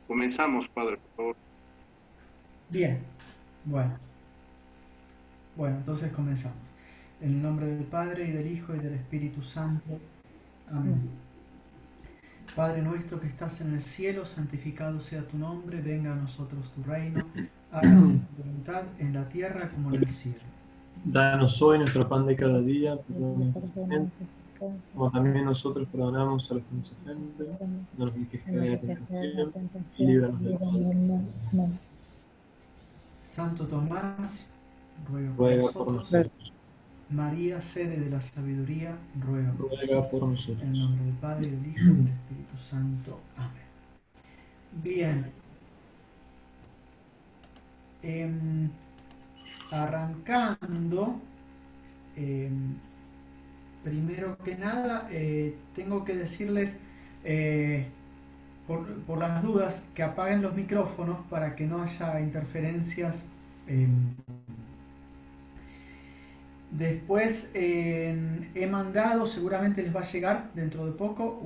Comenzamos, Padre, por favor. Bien, bueno, bueno, entonces comenzamos. En el nombre del Padre, y del Hijo, y del Espíritu Santo. Amén. Padre nuestro que estás en el cielo, santificado sea tu nombre, venga a nosotros tu reino, hágase tu voluntad en la tierra como en el cielo. Danos hoy nuestro pan de cada día, perdona nuestras ofensas, Perdónanos nuestras ofensas, como también nosotros perdonamos a los que nos ofenden. perdónanos, No nos dejes no caer nos en la dejes caer en la tentación y tentación, líbranos y del líbranos mal. del mal. Amén. Santo Tomás, ruega por Ruega por nosotros. nosotros, María, sede de la sabiduría, ruega por ruega nosotros. por En el nosotros. nombre del Padre, y del Hijo, y del Espíritu Santo. Amén. Bien, em, arrancando. em, Primero que nada, tengo que decirles, eh, por las dudas, que apaguen los micrófonos para que no haya interferencias. eh. Después he mandado, seguramente les va a llegar dentro de poco,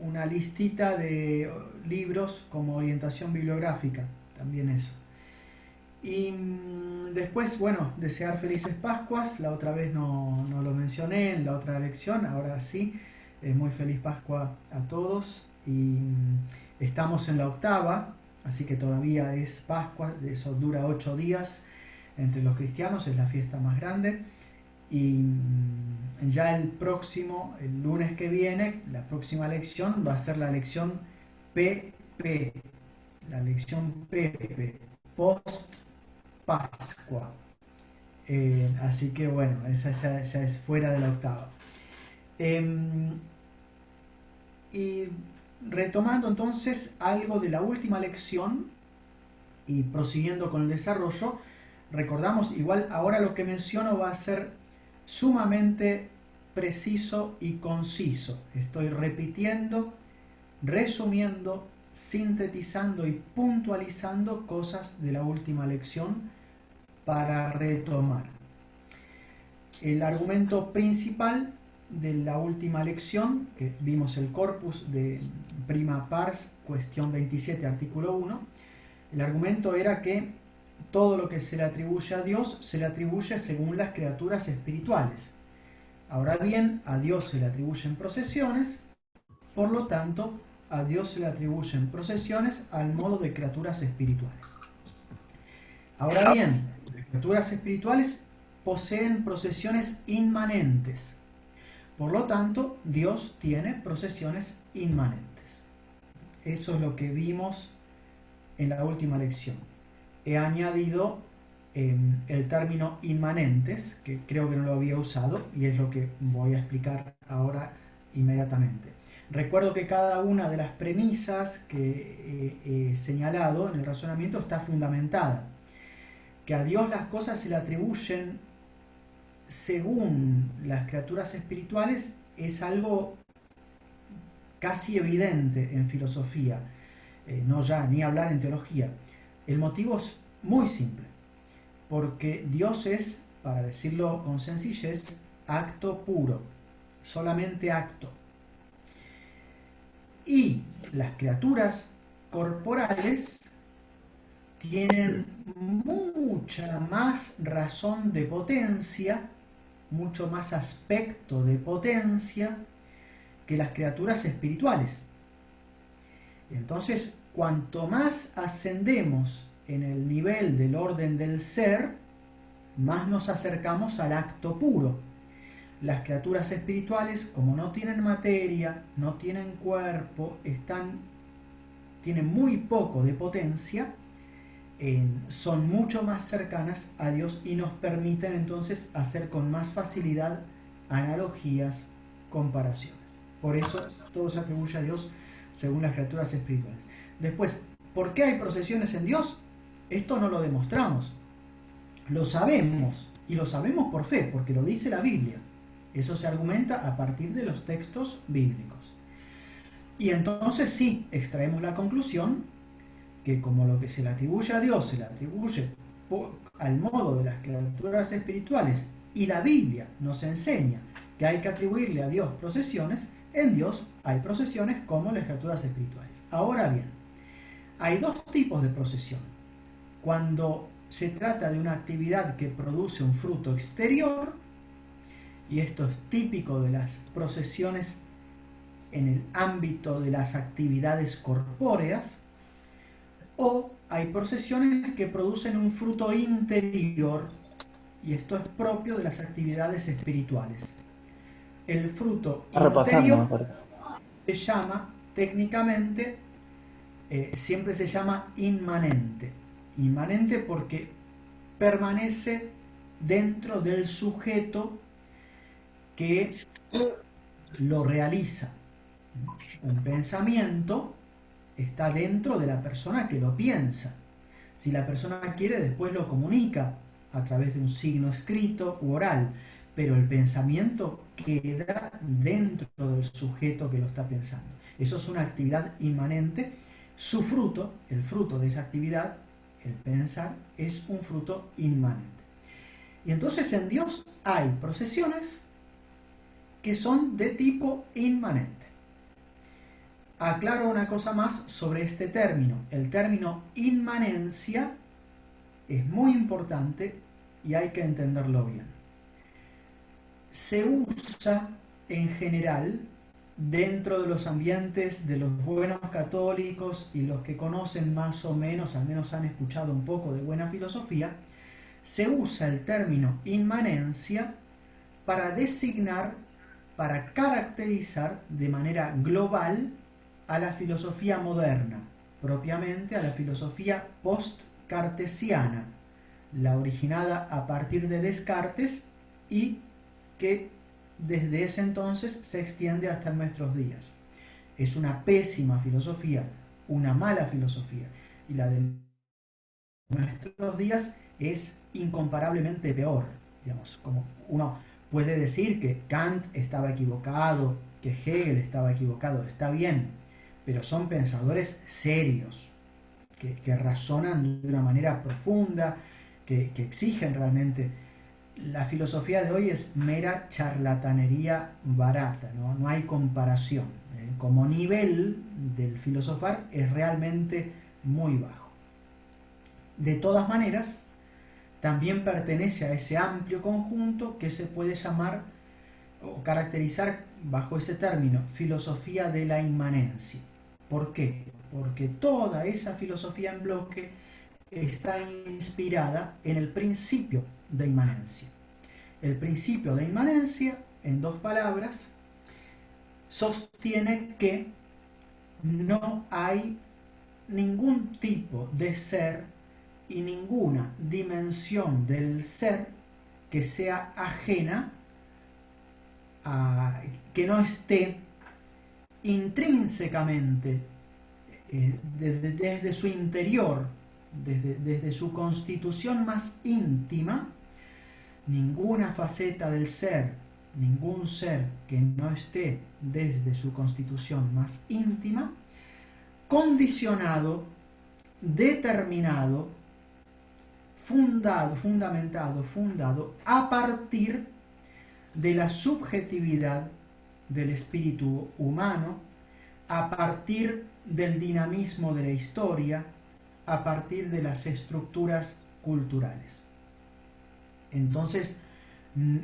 una listita de libros como orientación bibliográfica, también eso. Y después, bueno, desear felices Pascuas. La otra vez no lo mencioné en la otra lección, ahora sí. Muy feliz Pascua a todos. Y estamos en la octava, así que todavía es Pascua, eso dura 8 días entre los cristianos, es la fiesta más grande. Y ya el lunes que viene, la próxima lección va a ser la lección PP, la lección PP, post Pascua. Así que bueno, esa ya es fuera de la octava. Y retomando entonces algo de la última lección y prosiguiendo con el desarrollo, recordamos, igual ahora lo que menciono va a ser sumamente preciso y conciso. Estoy repitiendo, resumiendo, sintetizando y puntualizando cosas de la última lección para retomar. El argumento principal de la última lección, que vimos el corpus de prima pars, cuestión 27, artículo 1, el argumento era que todo lo que se le atribuye a Dios se le atribuye según las criaturas espirituales. Ahora bien, a Dios se le atribuyen procesiones, por lo tanto, a Dios se le atribuyen procesiones al modo de criaturas espirituales. Ahora bien, las criaturas espirituales poseen procesiones inmanentes. Por lo tanto, Dios tiene procesiones inmanentes. Eso es lo que vimos en la última lección. He añadido el término inmanentes, que creo que no lo había usado, y es lo que voy a explicar ahora inmediatamente. Recuerdo que cada una de las premisas que he señalado en el razonamiento está fundamentada. Que a Dios las cosas se le atribuyen según las criaturas espirituales es algo casi evidente en filosofía, no ya ni hablar en teología. El motivo es muy simple, porque Dios es, para decirlo con sencillez, acto puro, solamente acto. Y las criaturas corporales tienen mucha más razón de potencia, mucho más aspecto de potencia que las criaturas espirituales. Entonces, cuanto más ascendemos en el nivel del orden del ser, más nos acercamos al acto puro. Las criaturas espirituales, como no tienen materia, no tienen cuerpo, tienen muy poco de potencia, son mucho más cercanas a Dios y nos permiten entonces hacer con más facilidad analogías, comparaciones. Por eso todo se atribuye a Dios según las criaturas espirituales. Después, ¿por qué hay procesiones en Dios? Esto no lo demostramos, lo sabemos, y lo sabemos por fe, porque lo dice la Biblia. Eso se argumenta a partir de los textos bíblicos. Y entonces sí, extraemos la conclusión que como lo que se le atribuye a Dios se le atribuye al modo de las criaturas espirituales, y la Biblia nos enseña que hay que atribuirle a Dios procesiones, en Dios hay procesiones como las criaturas espirituales. Ahora bien, hay dos tipos de procesión. Cuando se trata de una actividad que produce un fruto exterior, y esto es típico de las procesiones en el ámbito de las actividades corpóreas, o hay procesiones que producen un fruto interior, y esto es propio de las actividades espirituales. El fruto interior se llama técnicamente, siempre se llama inmanente. Inmanente porque permanece dentro del sujeto que lo realiza. Un pensamiento está dentro de la persona que lo piensa. Si la persona quiere, después lo comunica a través de un signo escrito u oral, pero el pensamiento queda dentro del sujeto que lo está pensando. Eso es una actividad inmanente. Su fruto, el fruto de esa actividad, el pensar, es un fruto inmanente. Y entonces en Dios hay procesiones que son de tipo inmanente. Aclaro una cosa más sobre este término. El término inmanencia es muy importante y hay que entenderlo bien. Se usa en general dentro de los ambientes de los buenos católicos y los que conocen más o menos, al menos han escuchado un poco de buena filosofía, se usa el término inmanencia para designar, para caracterizar de manera global a la filosofía moderna, propiamente a la filosofía post-cartesiana, la originada a partir de Descartes y que desde ese entonces se extiende hasta nuestros días. Es una pésima filosofía, una mala filosofía, y la de nuestros días es incomparablemente peor. Digamos, como uno puede decir que Kant estaba equivocado, que Hegel estaba equivocado, está bien, pero son pensadores serios, que razonan de una manera profunda, que exigen realmente. La filosofía de hoy es mera charlatanería barata, no hay comparación. Como nivel del filosofar es realmente muy bajo. De todas maneras, también pertenece a ese amplio conjunto que se puede llamar o caracterizar bajo ese término, filosofía de la inmanencia. ¿Por qué? Porque toda esa filosofía en bloque está inspirada en el principio de inmanencia. El principio de inmanencia, en dos palabras, sostiene que no hay ningún tipo de ser y ninguna dimensión del ser que sea ajena que no esté intrínsecamente desde su interior, desde su constitución más íntima, ninguna faceta del ser, ningún ser que no esté desde su constitución más íntima, condicionado, determinado, fundado a partir de la subjetividad del espíritu humano, a partir del dinamismo de la historia, a partir de las estructuras culturales. Entonces,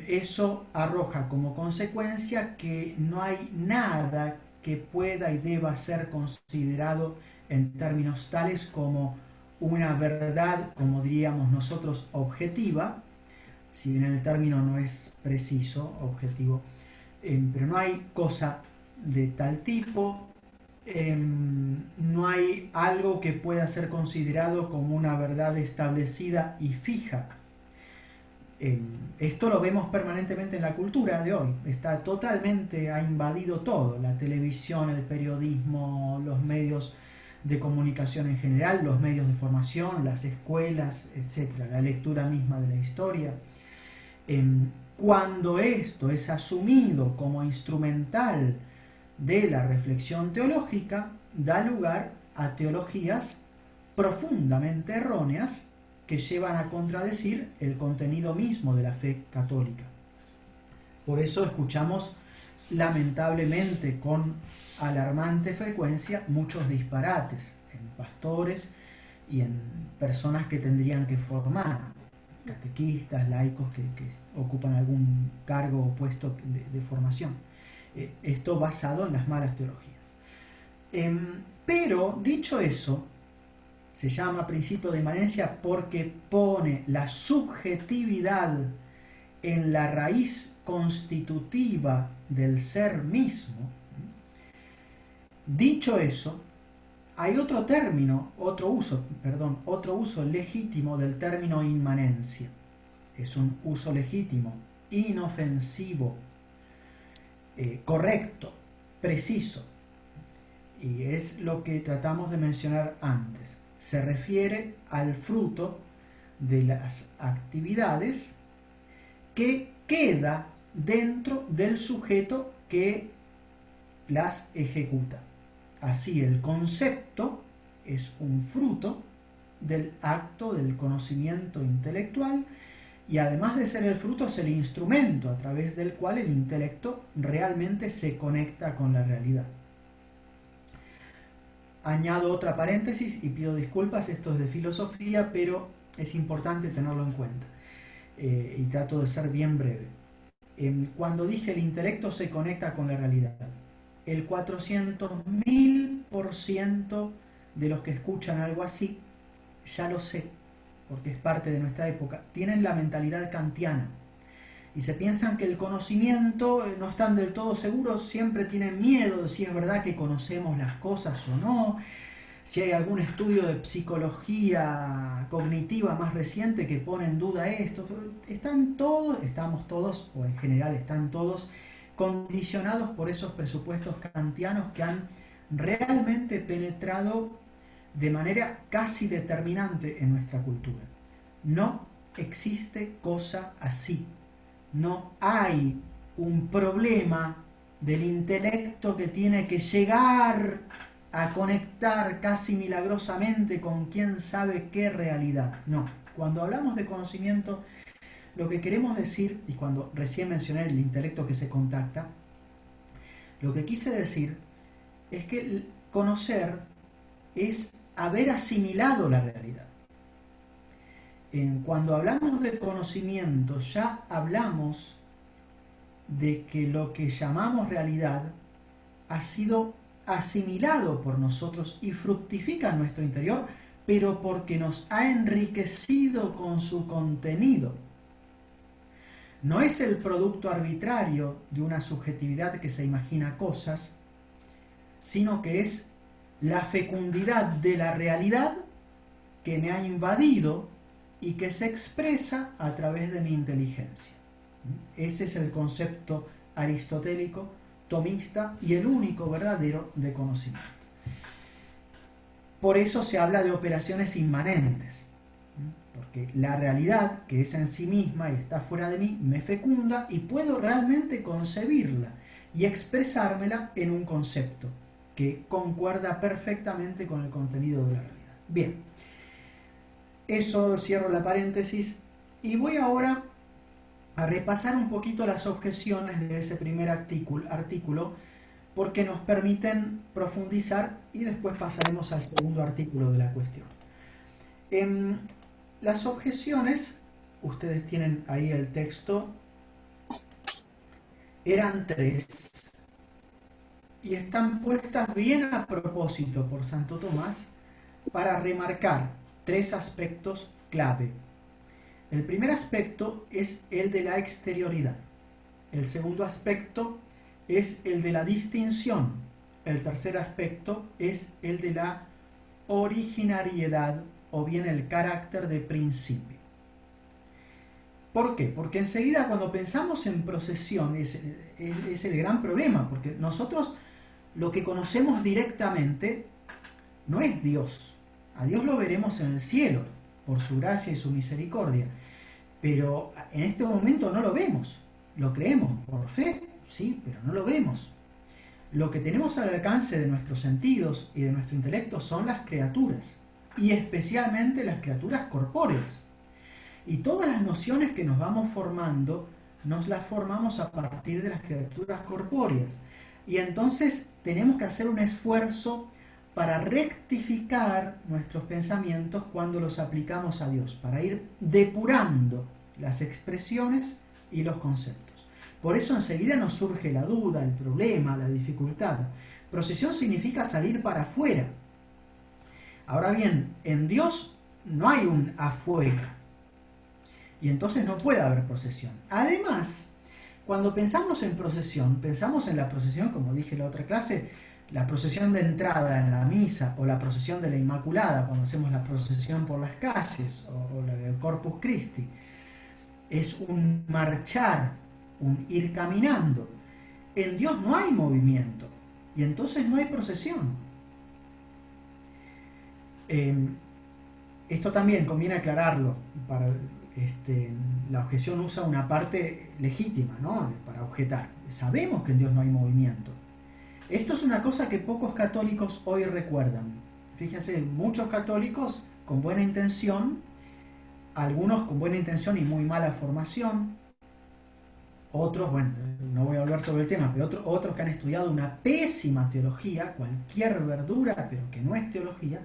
eso arroja como consecuencia que no hay nada que pueda y deba ser considerado en términos tales como una verdad, como diríamos nosotros, objetiva, si bien el término no es preciso, objetivo, pero no hay cosa de tal tipo, no hay algo que pueda ser considerado como una verdad establecida y fija. Esto lo vemos permanentemente en la cultura de hoy, ha invadido todo, la televisión, el periodismo, los medios de comunicación en general, los medios de formación, las escuelas, etc., la lectura misma de la historia. Cuando esto es asumido como instrumental de la reflexión teológica, da lugar a teologías profundamente erróneas que llevan a contradecir el contenido mismo de la fe católica. Por eso escuchamos lamentablemente con alarmante frecuencia muchos disparates en pastores y en personas que tendrían que formar, catequistas, laicos que ocupan algún cargo o puesto de formación. Esto basado en las malas teologías. Pero, dicho eso, se llama principio de inmanencia porque pone la subjetividad en la raíz constitutiva del ser mismo. Dicho eso, hay otro uso legítimo del término inmanencia. Es un uso legítimo, inofensivo, correcto, preciso. Y es lo que tratamos de mencionar antes. Se refiere al fruto de las actividades que queda dentro del sujeto que las ejecuta. Así, el concepto es un fruto del acto del conocimiento intelectual y además de ser el fruto es el instrumento a través del cual el intelecto realmente se conecta con la realidad. Añado otra paréntesis y pido disculpas, esto es de filosofía, pero es importante tenerlo en cuenta. Y trato de ser bien breve. Cuando dije el intelecto se conecta con la realidad, el 400.000% de los que escuchan algo así, ya lo sé, porque es parte de nuestra época, tienen la mentalidad kantiana. Y se piensan que el conocimiento, no están del todo seguros, siempre tienen miedo de si es verdad que conocemos las cosas o no, si hay algún estudio de psicología cognitiva más reciente que pone en duda esto. Estamos todos, o en general están todos, condicionados por esos presupuestos kantianos que han realmente penetrado de manera casi determinante en nuestra cultura. No existe cosa así. No hay un problema del intelecto que tiene que llegar a conectar casi milagrosamente con quién sabe qué realidad. No, cuando hablamos de conocimiento, lo que queremos decir, y cuando recién mencioné el intelecto que se contacta, lo que quise decir es que el conocer es haber asimilado la realidad. Cuando hablamos de conocimiento, ya hablamos de que lo que llamamos realidad ha sido asimilado por nosotros y fructifica en nuestro interior, pero porque nos ha enriquecido con su contenido. No es el producto arbitrario de una subjetividad que se imagina cosas, sino que es la fecundidad de la realidad que me ha invadido y que se expresa a través de mi inteligencia. Ese es el concepto aristotélico, tomista y el único verdadero de conocimiento. Por eso se habla de operaciones inmanentes, porque la realidad, que es en sí misma y está fuera de mí, me fecunda y puedo realmente concebirla y expresármela en un concepto que concuerda perfectamente con el contenido de la realidad. Bien, eso, cierro la paréntesis y voy ahora a repasar un poquito las objeciones de ese primer artículo porque nos permiten profundizar y después pasaremos al segundo artículo de la cuestión. Las objeciones, ustedes tienen ahí el texto, eran 3 y están puestas bien a propósito por Santo Tomás para remarcar 3 aspectos clave. El primer aspecto es el de la exterioridad. El segundo aspecto es el de la distinción. El tercer aspecto es el de la originariedad o bien el carácter de principio. ¿Por qué? Porque enseguida cuando pensamos en procesión es el gran problema, porque nosotros lo que conocemos directamente no es Dios. A Dios lo veremos en el cielo, por su gracia y su misericordia. Pero en este momento no lo vemos. Lo creemos por fe, sí, pero no lo vemos. Lo que tenemos al alcance de nuestros sentidos y de nuestro intelecto son las criaturas, y especialmente las criaturas corpóreas. Y todas las nociones que nos vamos formando, nos las formamos a partir de las criaturas corpóreas. Y entonces tenemos que hacer un esfuerzo para rectificar nuestros pensamientos cuando los aplicamos a Dios, para ir depurando las expresiones y los conceptos. Por eso enseguida nos surge la duda, el problema, la dificultad. Procesión significa salir para afuera. Ahora bien, en Dios no hay un afuera, y entonces no puede haber procesión. Además, cuando pensamos en procesión, pensamos en la procesión, como dije en la otra clase, la procesión de entrada en la misa, o la procesión de la Inmaculada, cuando hacemos la procesión por las calles, o la del Corpus Christi. Es un marchar, un ir caminando. En Dios no hay movimiento, y entonces no hay procesión. Esto también conviene aclararlo. La objeción usa una parte legítima, ¿no?, para objetar. Sabemos que en Dios no hay movimiento. Esto es una cosa que pocos católicos hoy recuerdan. Fíjense, muchos católicos con buena intención, algunos con buena intención y muy mala formación, otros, bueno, no voy a hablar sobre el tema, pero otros que han estudiado una pésima teología, cualquier verdura, pero que no es teología,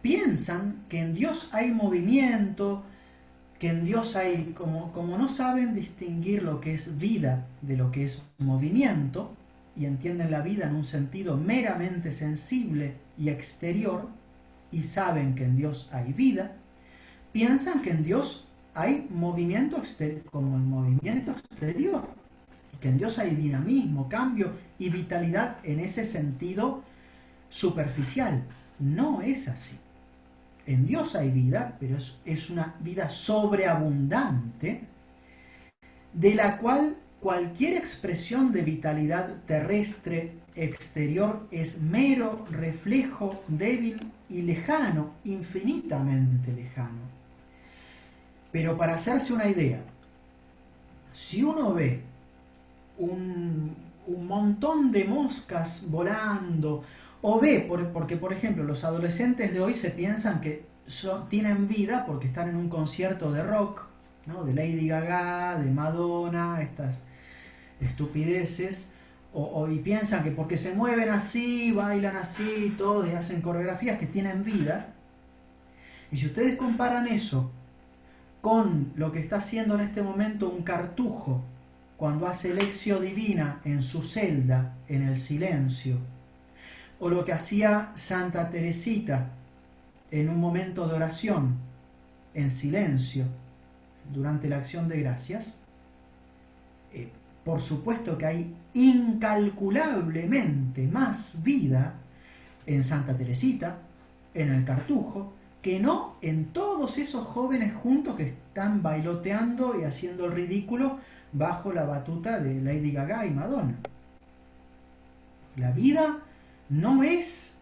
piensan que en Dios hay movimiento, que en Dios hay, como no saben distinguir lo que es vida de lo que es movimiento, y entienden la vida en un sentido meramente sensible y exterior, y saben que en Dios hay vida, piensan que en Dios hay movimiento como el movimiento exterior, y que en Dios hay dinamismo, cambio y vitalidad en ese sentido superficial. No es así. En Dios hay vida, pero es una vida sobreabundante, de la cual cualquier expresión de vitalidad terrestre exterior es mero reflejo débil y lejano, infinitamente lejano. Pero para hacerse una idea, si uno ve un montón de moscas volando, o ve, porque por ejemplo los adolescentes de hoy se piensan que tienen vida porque están en un concierto de rock, ¿no?, de Lady Gaga, de Madonna, estas estupideces, y piensan que porque se mueven así, bailan así, todo, y hacen coreografías, que tienen vida. Y si ustedes comparan eso con lo que está haciendo en este momento un cartujo cuando hace lección divina en su celda, en el silencio, o lo que hacía Santa Teresita en un momento de oración, en silencio, durante la acción de gracias, por supuesto que hay incalculablemente más vida en Santa Teresita, en el cartujo, que no en todos esos jóvenes juntos que están bailoteando y haciendo el ridículo bajo la batuta de Lady Gaga y Madonna. La vida no es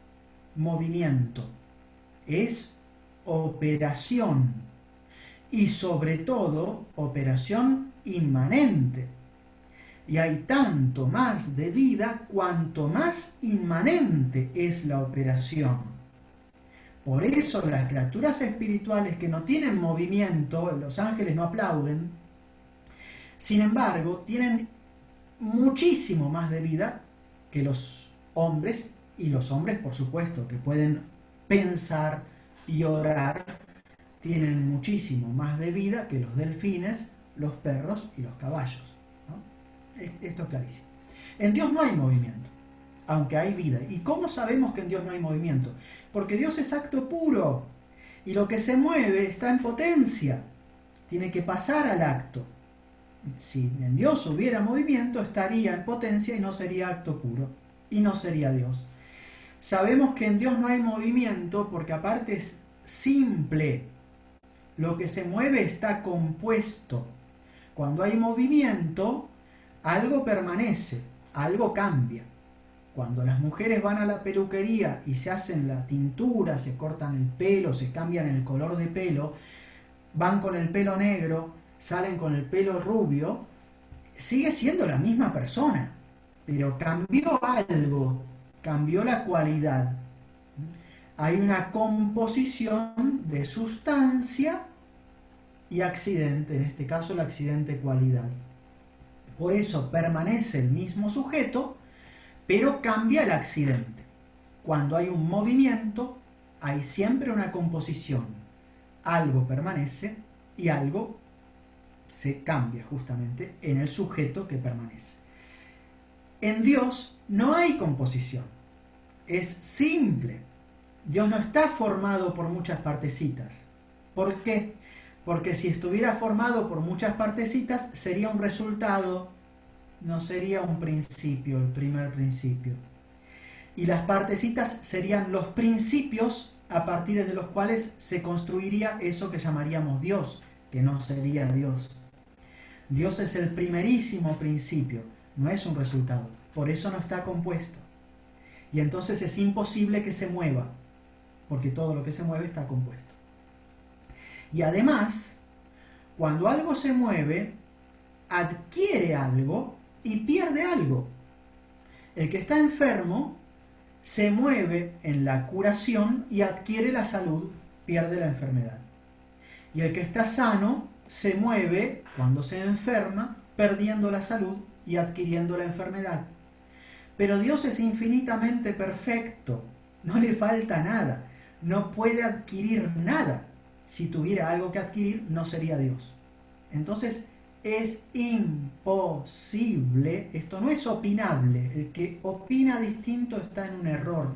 movimiento, es operación, y sobre todo operación inmanente. Y hay tanto más de vida cuanto más inmanente es la operación. Por eso las criaturas espirituales que no tienen movimiento, los ángeles no aplauden, sin embargo, tienen muchísimo más de vida que los hombres, y los hombres, por supuesto, que pueden pensar y orar, tienen muchísimo más de vida que los delfines, los perros y los caballos, ¿no? Esto es clarísimo. En Dios no hay movimiento, aunque hay vida. ¿Y cómo sabemos que en Dios no hay movimiento? Porque Dios es acto puro, y lo que se mueve está en potencia, tiene que pasar al acto. Si en Dios hubiera movimiento, estaría en potencia y no sería acto puro, y no sería Dios. Sabemos que en Dios no hay movimiento porque aparte es simple. Lo que se mueve está compuesto. Cuando hay movimiento, algo permanece, algo cambia. Cuando las mujeres van a la peluquería y se hacen la tintura, se cortan el pelo, se cambian el color de pelo, van con el pelo negro, salen con el pelo rubio, sigue siendo la misma persona, pero cambió algo, cambió la cualidad. Hay una composición de sustancia y accidente, en este caso el accidente cualidad. Por eso permanece el mismo sujeto, pero cambia el accidente. cuando hay un movimiento, hay siempre una composición. Algo permanece y algo se cambia justamente en el sujeto que permanece. En Dios no hay composición. Es simple. Dios no está formado por muchas partecitas. ¿Por qué? Porque si estuviera formado por muchas partecitas, sería un resultado, no sería un principio, el primer principio. Y las partecitas serían los principios a partir de los cuales se construiría eso que llamaríamos Dios, que no sería Dios. Dios es el primerísimo principio, no es un resultado. Por eso no está compuesto. Y entonces es imposible que se mueva, porque todo lo que se mueve está compuesto. Y además, cuando algo se mueve, adquiere algo y pierde algo. El que está enfermo se mueve en la curación y adquiere la salud, pierde la enfermedad. Y el que está sano se mueve cuando se enferma, perdiendo la salud y adquiriendo la enfermedad. Pero Dios es infinitamente perfecto, no le falta nada, no puede adquirir nada. Si tuviera algo que adquirir, no sería Dios. Entonces, es imposible, esto no es opinable, el que opina distinto está en un error,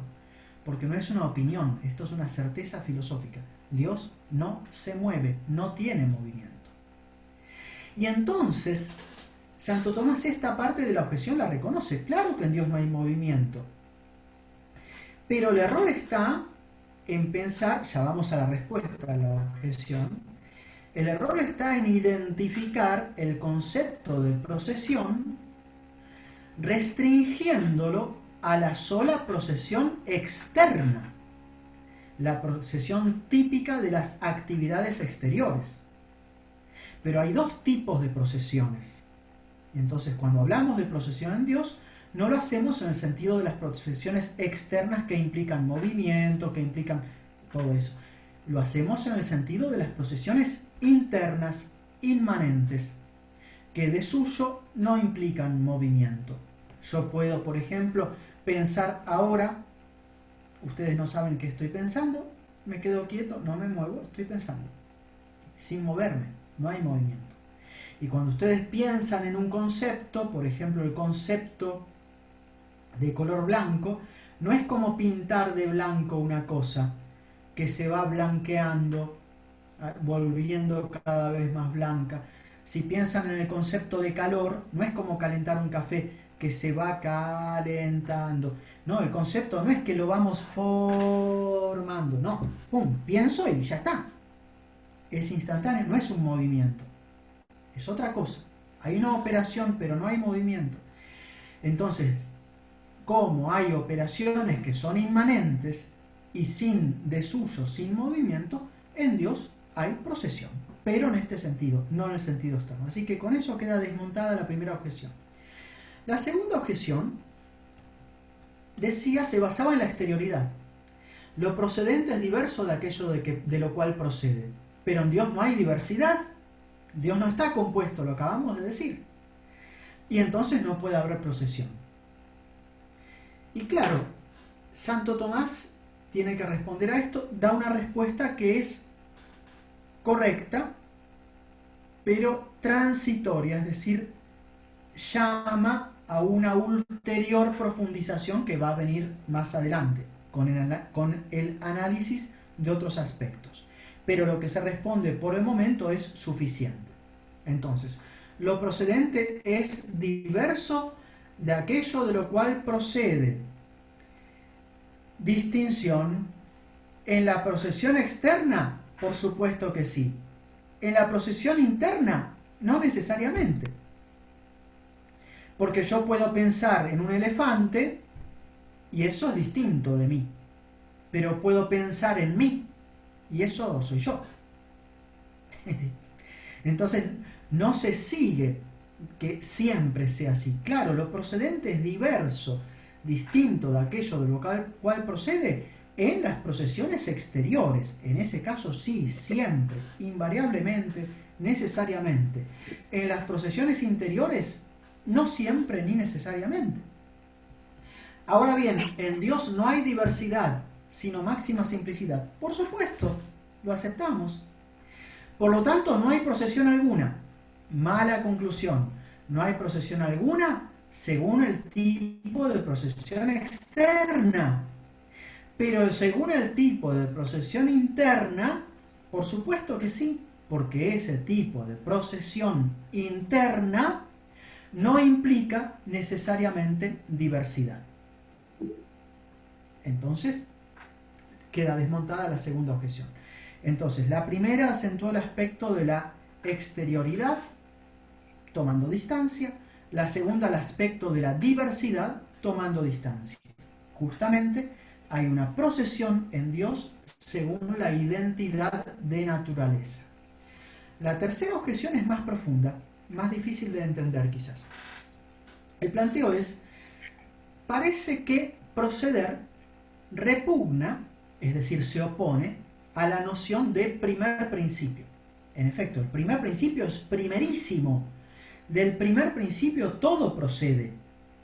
porque no es una opinión, esto es una certeza filosófica. Dios no se mueve, no tiene movimiento. Y entonces, Santo Tomás esta parte de la objeción la reconoce. Claro que en Dios no hay movimiento. Pero el error está en pensar, ya vamos a la respuesta a la objeción, el error está en identificar el concepto de procesión restringiéndolo a la sola procesión externa, la procesión típica de las actividades exteriores. Pero hay dos tipos de procesiones. Y entonces cuando hablamos de procesión en Dios, no lo hacemos en el sentido de las procesiones externas que implican movimiento, que implican todo eso. Lo hacemos en el sentido de las procesiones internas, inmanentes, que de suyo no implican movimiento. Yo puedo, por ejemplo, pensar ahora, ustedes no saben qué estoy pensando, me quedo quieto, no me muevo, estoy pensando, sin moverme, no hay movimiento. Y cuando ustedes piensan en un concepto, por ejemplo el concepto de color blanco, no es como pintar de blanco una cosa que se va blanqueando, volviendo cada vez más blanca. Si piensan en el concepto de calor, no es como calentar un café que se va calentando. No, el concepto no es que lo vamos formando, no. Pum, pienso y ya está. Es instantáneo, no es un movimiento. Es otra cosa. Hay una operación, pero no hay movimiento. Entonces, como hay operaciones que son inmanentes y de suyo, sin movimiento, en Dios hay procesión. Pero en este sentido, no en el sentido externo. Así que con eso queda desmontada la primera objeción. La segunda objeción, decía, se basaba en la exterioridad. Lo procedente es diverso de aquello de lo cual procede. Pero en Dios no hay diversidad. Dios no está compuesto, lo acabamos de decir. Y entonces no puede haber procesión. Y claro, Santo Tomás tiene que responder a esto, da una respuesta que es correcta, pero transitoria, es decir, llama a una ulterior profundización que va a venir más adelante, con el análisis de otros aspectos. Pero lo que se responde por el momento es suficiente. Entonces, lo procedente es diverso de aquello de lo cual procede. Distinción. En la procesión externa, por supuesto que sí. En la procesión interna, no necesariamente. Porque yo puedo pensar en un elefante y eso es distinto de mí. Pero puedo pensar en mí y eso soy yo. Entonces, no se sigue que siempre sea así. Claro, lo procedente es diverso, distinto de aquello de lo cual procede en las procesiones exteriores. En ese caso sí, siempre, invariablemente, necesariamente. En las procesiones interiores, no siempre ni necesariamente. Ahora bien, en Dios no hay diversidad, sino máxima simplicidad. Por supuesto, lo aceptamos. Por lo tanto, no hay procesión alguna. Mala conclusión. No hay procesión alguna según el tipo de procesión externa. Pero según el tipo de procesión interna, por supuesto que sí, porque ese tipo de procesión interna no implica necesariamente diversidad. Entonces, queda desmontada la segunda objeción. Entonces, la primera acentuó el aspecto de la exterioridad, tomando distancia. La segunda, el aspecto de la diversidad, tomando distancia. Justamente, hay una procesión en Dios según la identidad de naturaleza. La tercera objeción es más profunda, más difícil de entender quizás. El planteo es, parece que proceder repugna, es decir, se opone a la noción de primer principio. En efecto, el primer principio es primerísimo. Del primer principio todo procede.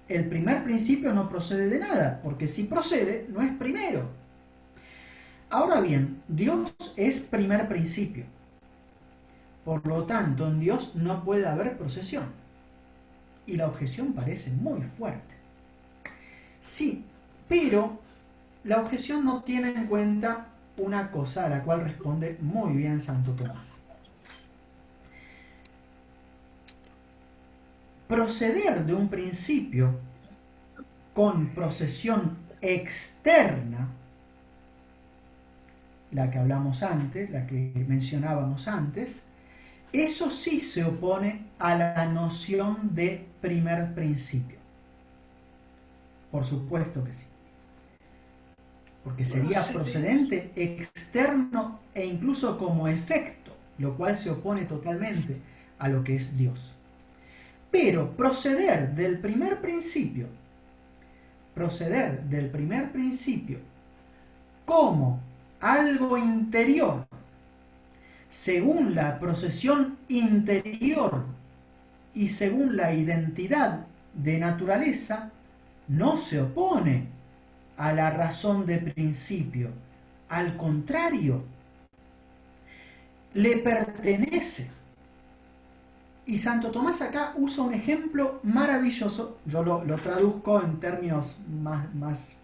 El primer principio no procede de nada, porque si procede, no es primero. Ahora bien, Dios es primer principio. Por lo tanto, en Dios no puede haber procesión. Y la objeción parece muy fuerte. Sí, pero la objeción no tiene en cuenta una cosa a la cual responde muy bien Santo Tomás. Proceder de un principio con procesión externa, la que hablamos antes, la que mencionábamos antes, eso sí se opone a la noción de primer principio. Por supuesto que sí. Porque sería procedente externo e incluso como efecto, lo cual se opone totalmente a lo que es Dios. Pero proceder del primer principio como algo interior, según la procesión interior y según la identidad de naturaleza, no se opone a la razón de principio. Al contrario, le pertenece. Y Santo Tomás acá usa un ejemplo maravilloso, yo lo traduzco en términos más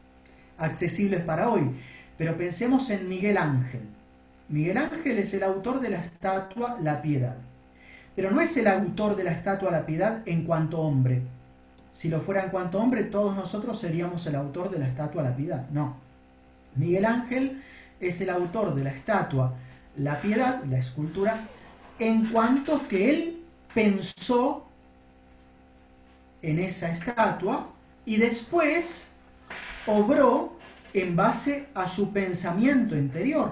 accesibles para hoy, pero pensemos en Miguel Ángel. Miguel Ángel es el autor de la estatua La Piedad, pero no es el autor de la estatua La Piedad en cuanto hombre. Si lo fuera en cuanto hombre, todos nosotros seríamos el autor de la estatua La Piedad. No. Miguel Ángel es el autor de la estatua La Piedad, la escultura, en cuanto que él pensó en esa estatua y después obró en base a su pensamiento interior.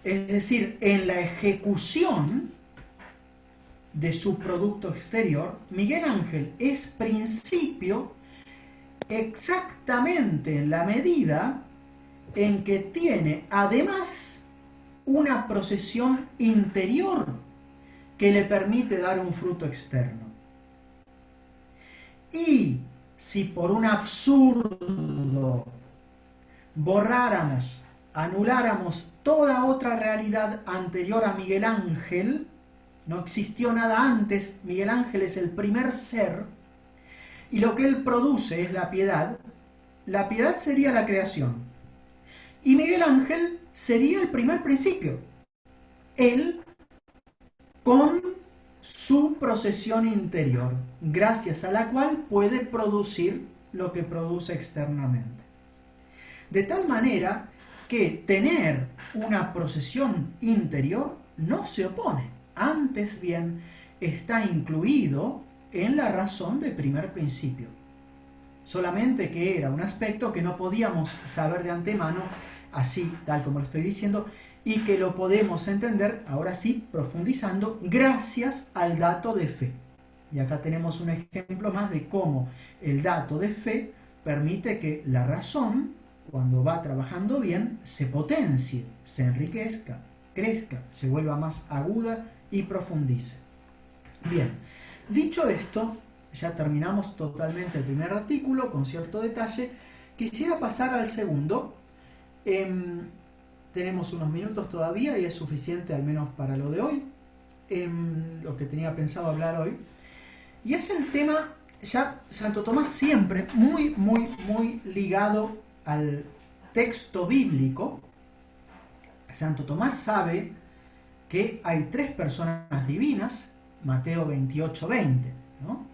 Es decir, en la ejecución de su producto exterior, Miguel Ángel es principio exactamente en la medida en que tiene además una procesión interior que le permite dar un fruto externo. Y si por un absurdo borráramos, anuláramos toda otra realidad anterior a Miguel Ángel, no existió nada antes, Miguel Ángel es el primer ser, y lo que él produce es la piedad sería la creación. Y Miguel Ángel sería el primer principio. Él con su procesión interior, gracias a la cual puede producir lo que produce externamente. De tal manera que tener una procesión interior no se opone, antes bien está incluido en la razón de primer principio. Solamente que era un aspecto que no podíamos saber de antemano, así, tal como lo estoy diciendo, y que lo podemos entender, ahora sí, profundizando, gracias al dato de fe. Y acá tenemos un ejemplo más de cómo el dato de fe permite que la razón, cuando va trabajando bien, se potencie, se enriquezca, crezca, se vuelva más aguda y profundice. Bien, dicho esto, ya terminamos totalmente el primer artículo con cierto detalle. Quisiera pasar al segundo. Tenemos unos minutos todavía y es suficiente al menos para lo de hoy, lo que tenía pensado hablar hoy. Y es el tema, ya Santo Tomás siempre muy ligado al texto bíblico. Santo Tomás sabe que hay tres personas divinas, Mateo 28:20, ¿no?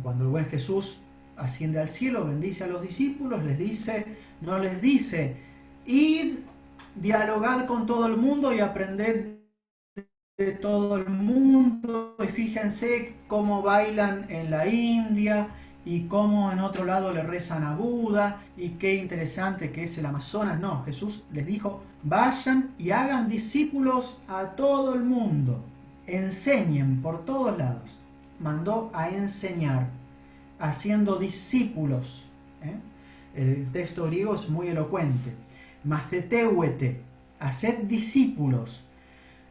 Cuando el buen Jesús asciende al cielo, bendice a los discípulos, no les dice, id, dialogad con todo el mundo y aprended de todo el mundo, y fíjense cómo bailan en la India y cómo en otro lado le rezan a Buda y qué interesante que es el Amazonas. No, Jesús les dijo, vayan y hagan discípulos a todo el mundo, enseñen por todos lados. Mandó a enseñar, haciendo discípulos. El texto griego es muy elocuente. Maceteuete, haced discípulos.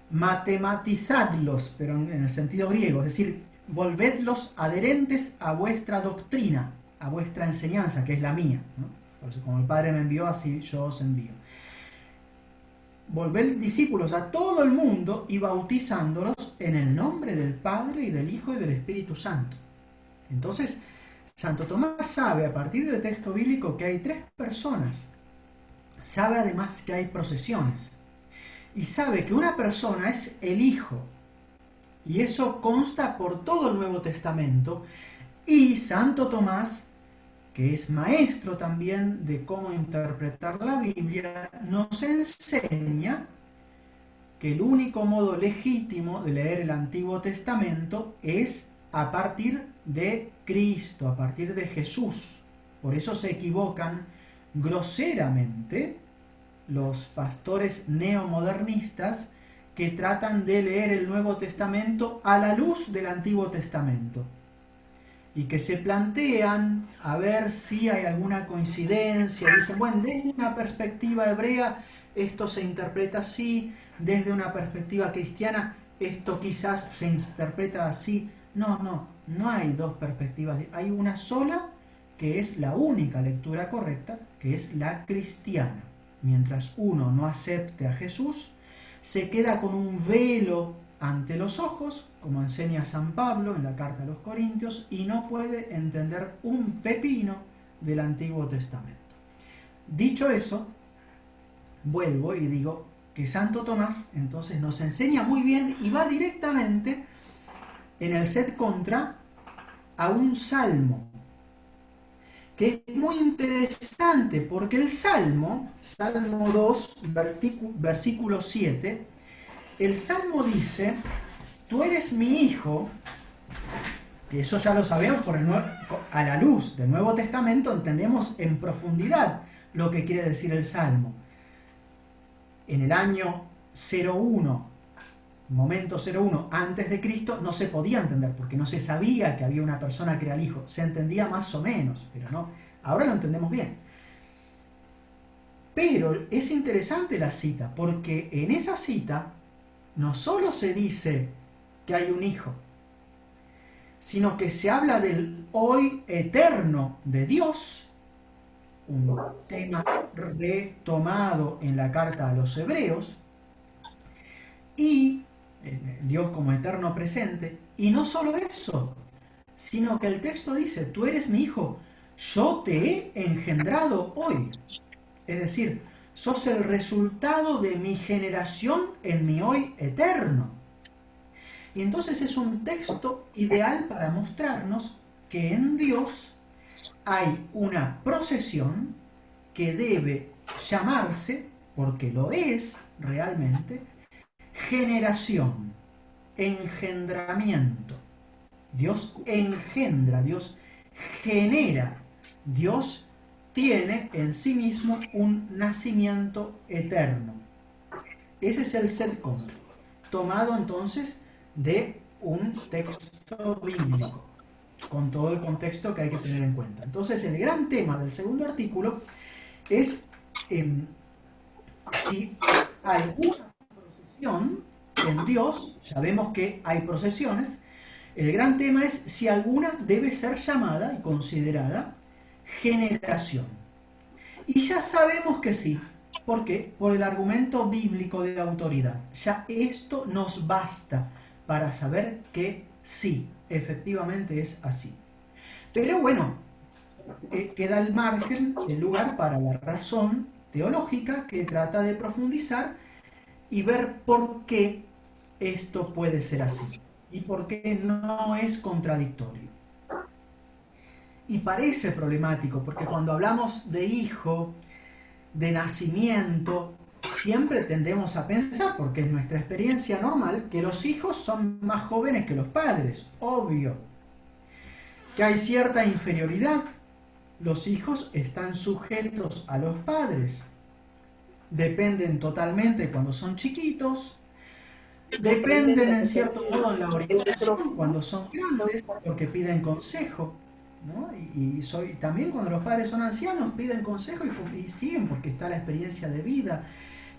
Matematizadlos, pero en el sentido griego, es decir, volvedlos adherentes a vuestra doctrina, a vuestra enseñanza, que es la mía, ¿no? Por eso, como el Padre me envió, así yo os envío. Volver discípulos a todo el mundo y bautizándolos en el nombre del Padre y del Hijo y del Espíritu Santo. Entonces, Santo Tomás sabe a partir del texto bíblico que hay tres personas. Sabe además que hay procesiones. Y sabe que una persona es el Hijo. Y eso consta por todo el Nuevo Testamento. Y Santo Tomás, que es maestro también de cómo interpretar la Biblia, nos enseña que el único modo legítimo de leer el Antiguo Testamento es a partir de Cristo, a partir de Jesús. Por eso se equivocan groseramente los pastores neomodernistas que tratan de leer el Nuevo Testamento a la luz del Antiguo Testamento y que se plantean a ver si hay alguna coincidencia. Dicen, bueno, desde una perspectiva hebrea esto se interpreta así, desde una perspectiva cristiana esto quizás se interpreta así. No hay dos perspectivas, hay una sola que es la única lectura correcta, que es la cristiana. Mientras uno no acepte a Jesús, se queda con un velo ante los ojos, como enseña San Pablo en la carta a los Corintios, y no puede entender un pepino del Antiguo Testamento. Dicho eso, vuelvo y digo que Santo Tomás entonces nos enseña muy bien y va directamente en el set contra a un salmo, que es muy interesante porque el Salmo 2, versículo 7, el Salmo dice, tú eres mi hijo, que eso ya lo sabemos a la luz del Nuevo Testamento, entendemos en profundidad lo que quiere decir el Salmo. En el año 01, momento 01 antes de Cristo, no se podía entender porque no se sabía que había una persona que era el Hijo. Se entendía más o menos, pero no. Ahora lo entendemos bien. Pero es interesante la cita, porque en esa cita no solo se dice que hay un Hijo, sino que se habla del hoy eterno de Dios, un tema retomado en la carta a los Hebreos, y Dios como eterno presente. Y no solo eso, sino que el texto dice, tú eres mi hijo, yo te he engendrado hoy. Es decir, sos el resultado de mi generación en mi hoy eterno. Y entonces es un texto ideal para mostrarnos que en Dios hay una procesión que debe llamarse, porque lo es realmente, generación, engendramiento. Dios engendra, Dios genera, Dios tiene en sí mismo un nacimiento eterno. Ese es el set contra, tomado entonces de un texto bíblico, con todo el contexto que hay que tener en cuenta. Entonces el gran tema del segundo artículo es si alguna procesión en Dios, ya vemos que hay procesiones, El gran tema es si alguna debe ser llamada y considerada generación. Y ya sabemos que sí. ¿Por qué? Por el argumento bíblico de autoridad. Ya esto nos basta para saber que sí, efectivamente es así. Pero bueno, queda el margen, el lugar para la razón teológica que trata de profundizar y ver por qué esto puede ser así y por qué no es contradictorio. Y parece problemático porque cuando hablamos de hijo, de nacimiento, siempre tendemos a pensar, porque es nuestra experiencia normal, que los hijos son más jóvenes que los padres, obvio. Que hay cierta inferioridad. Los hijos están sujetos a los padres. Dependen totalmente cuando son chiquitos. Dependen en cierto modo en la orientación cuando son grandes, porque piden consejo. ¿No? También cuando los padres son ancianos piden consejo y siguen porque está la experiencia de vida.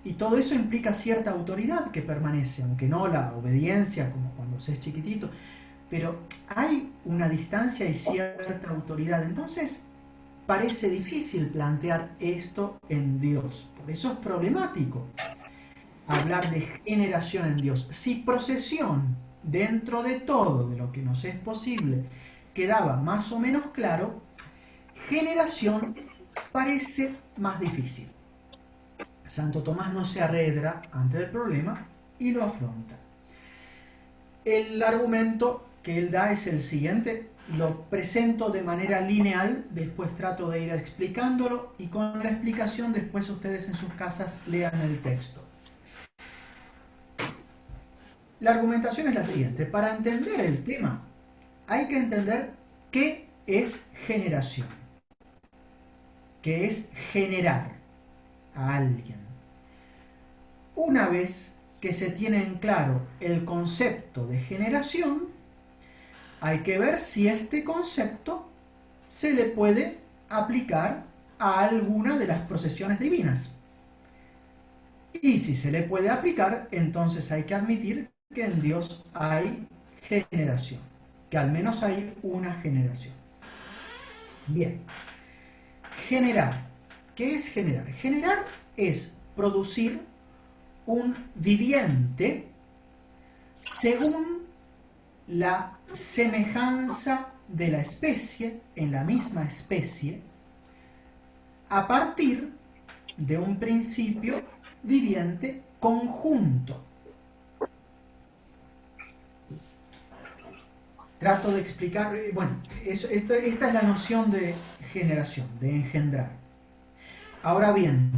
Y todo eso implica cierta autoridad que permanece, aunque no la obediencia como cuando se es chiquitito. Pero hay una distancia y cierta autoridad. Entonces parece difícil plantear esto en Dios. Por eso es problemático hablar de generación en Dios. Si procesión, dentro de todo, de lo que nos es posible, quedaba más o menos claro, generación parece más difícil. Santo Tomás no se arredra ante el problema y lo afronta. El argumento que él da es el siguiente, lo presento de manera lineal, después trato de ir explicándolo y con la explicación después ustedes en sus casas lean el texto. La argumentación es la siguiente, para entender el tema hay que entender qué es generación, qué es generar a alguien. Una vez que se tiene en claro el concepto de generación, hay que ver si este concepto se le puede aplicar a alguna de las procesiones divinas. Y si se le puede aplicar, entonces hay que admitir que en Dios hay generación, que al menos hay una generación. Bien, generar. ¿Qué es generar? Generar es producir un viviente según la semejanza de la especie, en la misma especie, a partir de un principio viviente conjunto. Trato de explicar, bueno, esta es la noción de generación, de engendrar. Ahora bien,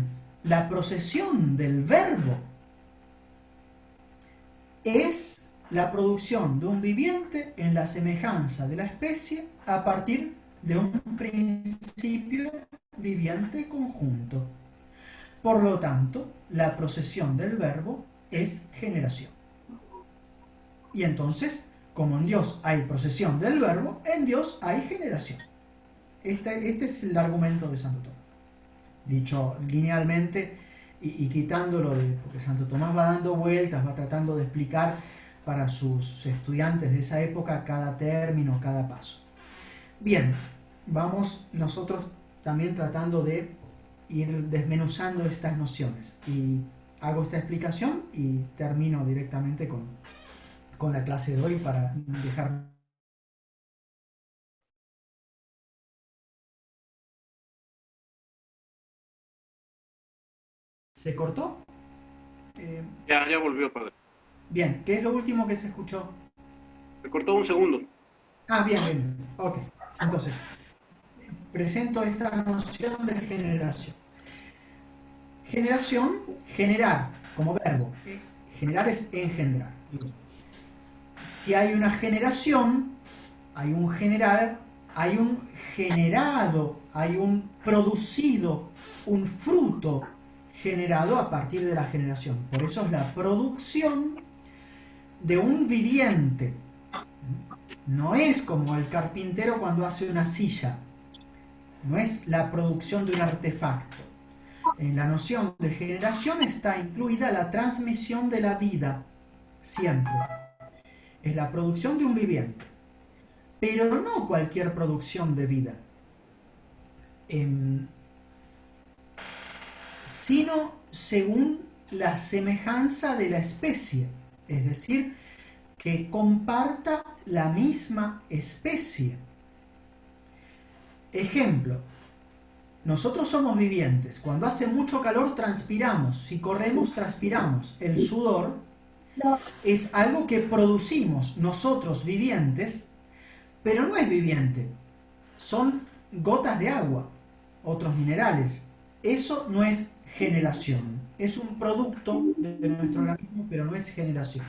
la procesión del verbo es la producción de un viviente en la semejanza de la especie a partir de un principio viviente conjunto. Por lo tanto, la procesión del verbo es generación. Y entonces, como en Dios hay procesión del verbo, en Dios hay generación. Este es el argumento de Santo Tomás. Dicho linealmente y quitándolo, porque Santo Tomás va dando vueltas, va tratando de explicar para sus estudiantes de esa época cada término, cada paso. Bien, vamos nosotros también tratando de ir desmenuzando estas nociones. Y hago esta explicación y termino directamente con la clase de hoy para dejar... ¿Se cortó? Ya volvió, padre. Bien, ¿qué es lo último que se escuchó? Se cortó un segundo. Ah, bien. Ok. Entonces, presento esta noción de generación. Generación, generar, como verbo. Generar es engendrar. Si hay una generación, hay un generar, hay un generado, hay un producido, un fruto generado a partir de la generación. Por eso es la producción de un viviente. No es como el carpintero cuando hace una silla. No es la producción de un artefacto. En la noción de generación está incluida la transmisión de la vida, siempre. es la producción de un viviente, pero no cualquier producción de vida, sino según la semejanza de la especie, es decir, que comparta la misma especie. Ejemplo, nosotros somos vivientes. Cuando hace mucho calor transpiramos. Si corremos, transpiramos. El sudor es algo que producimos nosotros vivientes, pero no es viviente. Son gotas de agua, otros minerales. Eso no es generación. Es un producto de nuestro organismo, pero no es generación.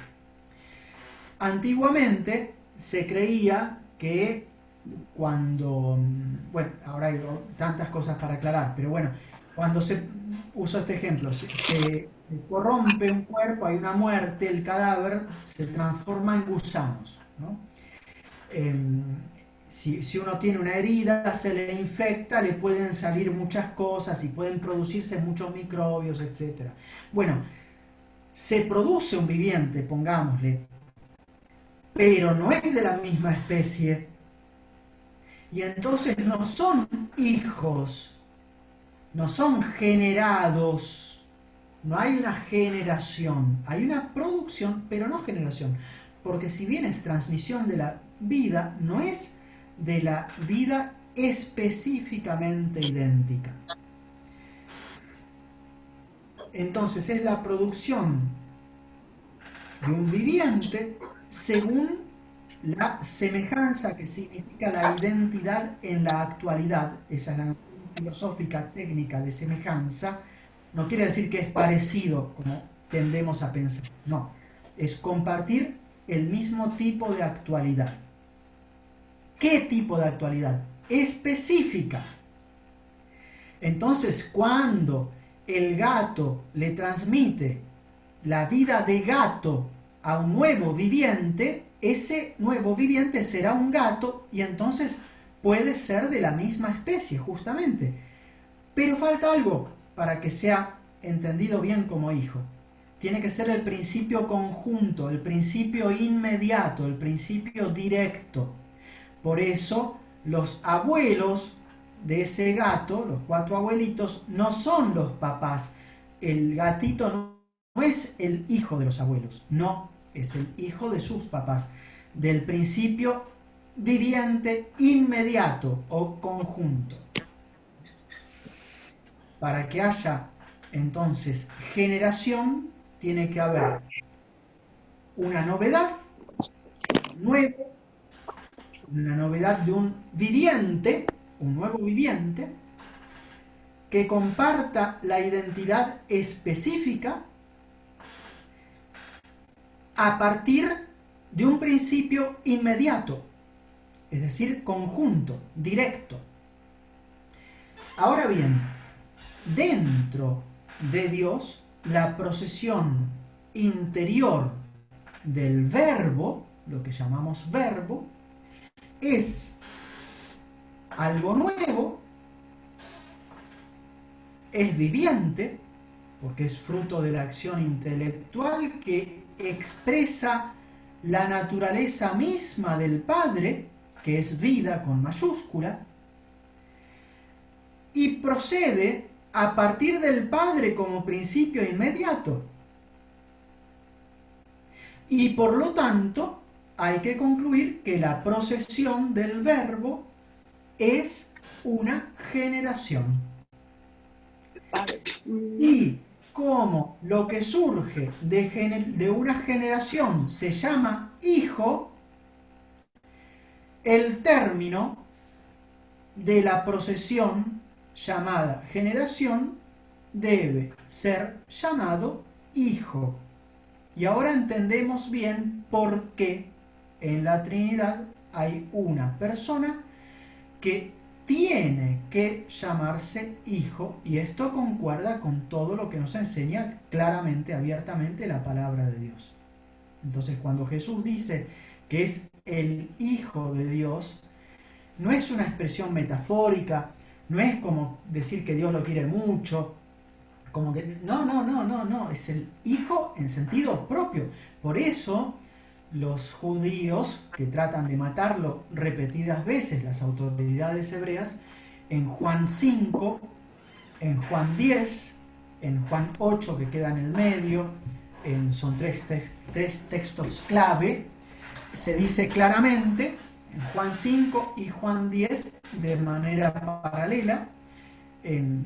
Antiguamente se creía que cuando, bueno, ahora hay tantas cosas para aclarar, pero bueno, cuando uso este ejemplo, se corrompe un cuerpo, hay una muerte, el cadáver se transforma en gusanos, ¿no? Si uno tiene una herida, se le infecta, le pueden salir muchas cosas y pueden producirse muchos microbios, etc. Bueno, se produce un viviente, pongámosle, pero no es de la misma especie. Y entonces no son hijos, no son generados, no hay una generación, hay una producción, pero no generación. Porque si bien es transmisión de la vida, no es de la vida específicamente idéntica. Entonces es la producción de un viviente según la semejanza, que significa la identidad en la actualidad. Esa es la noción filosófica técnica de semejanza. No quiere decir que es parecido, como tendemos a pensar. No, es compartir el mismo tipo de actualidad. ¿Qué tipo de actualidad? Específica. Entonces, cuando el gato le transmite la vida de gato a un nuevo viviente, ese nuevo viviente será un gato y entonces puede ser de la misma especie, justamente. Pero falta algo para que sea entendido bien como hijo. Tiene que ser el principio conjunto, el principio inmediato, el principio directo. Por eso los abuelos de ese gato, los 4 abuelitos, no son los papás. El gatito no es el hijo de los abuelos, no, es el hijo de sus papás, del principio viviente inmediato o conjunto. Para que haya entonces generación, tiene que haber una novedad, nuevo, una novedad de un viviente, un nuevo viviente, que comparta la identidad específica a partir de un principio inmediato, es decir, conjunto, directo. Ahora bien, dentro de Dios, la procesión interior del verbo, lo que llamamos verbo, es algo nuevo, es viviente, porque es fruto de la acción intelectual que expresa la naturaleza misma del Padre, que es vida con mayúscula, y procede a partir del Padre como principio inmediato. Y por lo tanto, hay que concluir que la procesión del verbo es una generación. Y como lo que surge de una generación se llama hijo, el término de la procesión llamada generación debe ser llamado hijo. Y ahora entendemos bien por qué en la Trinidad hay una persona que tiene que llamarse hijo, y esto concuerda con todo lo que nos enseña claramente, abiertamente la palabra de Dios. Entonces, cuando Jesús dice que es el Hijo de Dios, no es una expresión metafórica, no es como decir que Dios lo quiere mucho, como que no, es el Hijo en sentido propio. Por eso los judíos que tratan de matarlo repetidas veces, las autoridades hebreas, en Juan 5, en Juan 10, en Juan 8 que queda en el medio, son tres textos clave, se dice claramente en Juan 5 y Juan 10 de manera paralela. En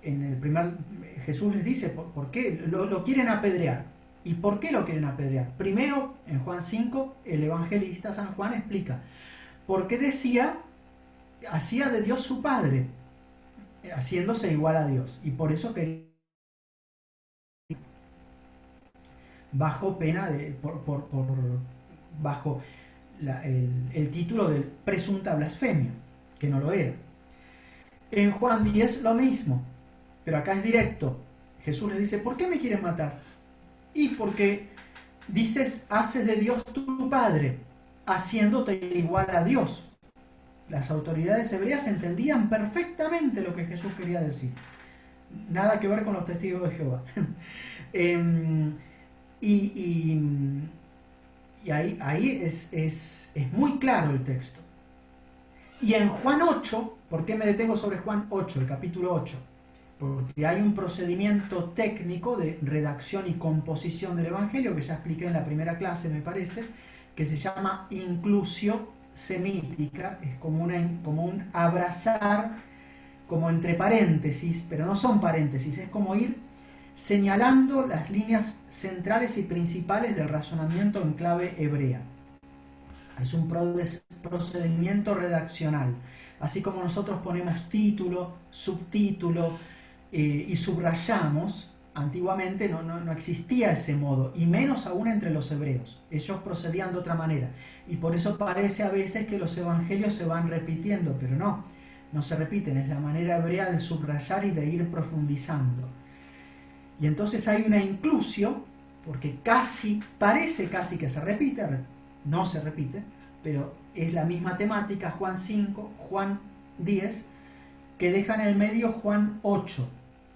el primer, Jesús les dice por qué lo quieren apedrear. ¿Y por qué lo quieren apedrear? Primero, en Juan 5, el evangelista San Juan explica por qué hacía de Dios su Padre, haciéndose igual a Dios, y por eso quería, bajo pena de, bajo el título de presunta blasfemia, que no lo era. En Juan 10 lo mismo, pero acá es directo. Jesús les dice, ¿por qué me quieren matar? Y porque dices, haces de Dios tu Padre, haciéndote igual a Dios. Las autoridades hebreas entendían perfectamente lo que Jesús quería decir. Nada que ver con los testigos de Jehová. Y ahí es muy claro el texto. Y en Juan 8, ¿por qué me detengo sobre Juan 8, el capítulo 8? Porque hay un procedimiento técnico de redacción y composición del Evangelio, que ya expliqué en la primera clase, me parece, que se llama inclusio semítica, es como un abrazar, como entre paréntesis, pero no son paréntesis, es como ir señalando las líneas centrales y principales del razonamiento en clave hebrea. Es un procedimiento redaccional, así como nosotros ponemos título, subtítulo y subrayamos. Antiguamente no existía ese modo, y menos aún entre los hebreos. Ellos procedían de otra manera, y por eso parece a veces que los evangelios se van repitiendo, pero no se repiten, es la manera hebrea de subrayar y de ir profundizando. Y entonces hay una inclusio, porque parece casi que se repite, no se repite, pero es la misma temática, Juan 5, Juan 10, que deja en el medio Juan 8,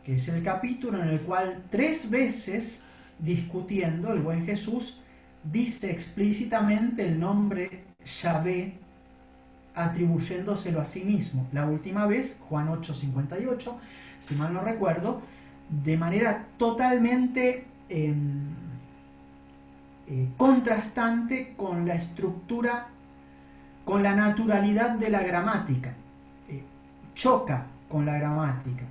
que es el capítulo en el cual 3 veces, discutiendo, el buen Jesús dice explícitamente el nombre Yahvé, atribuyéndoselo a sí mismo. La última vez, Juan 8:58, si mal no recuerdo, de manera totalmente contrastante con la estructura, con la naturalidad de la gramática. Choca con la gramática.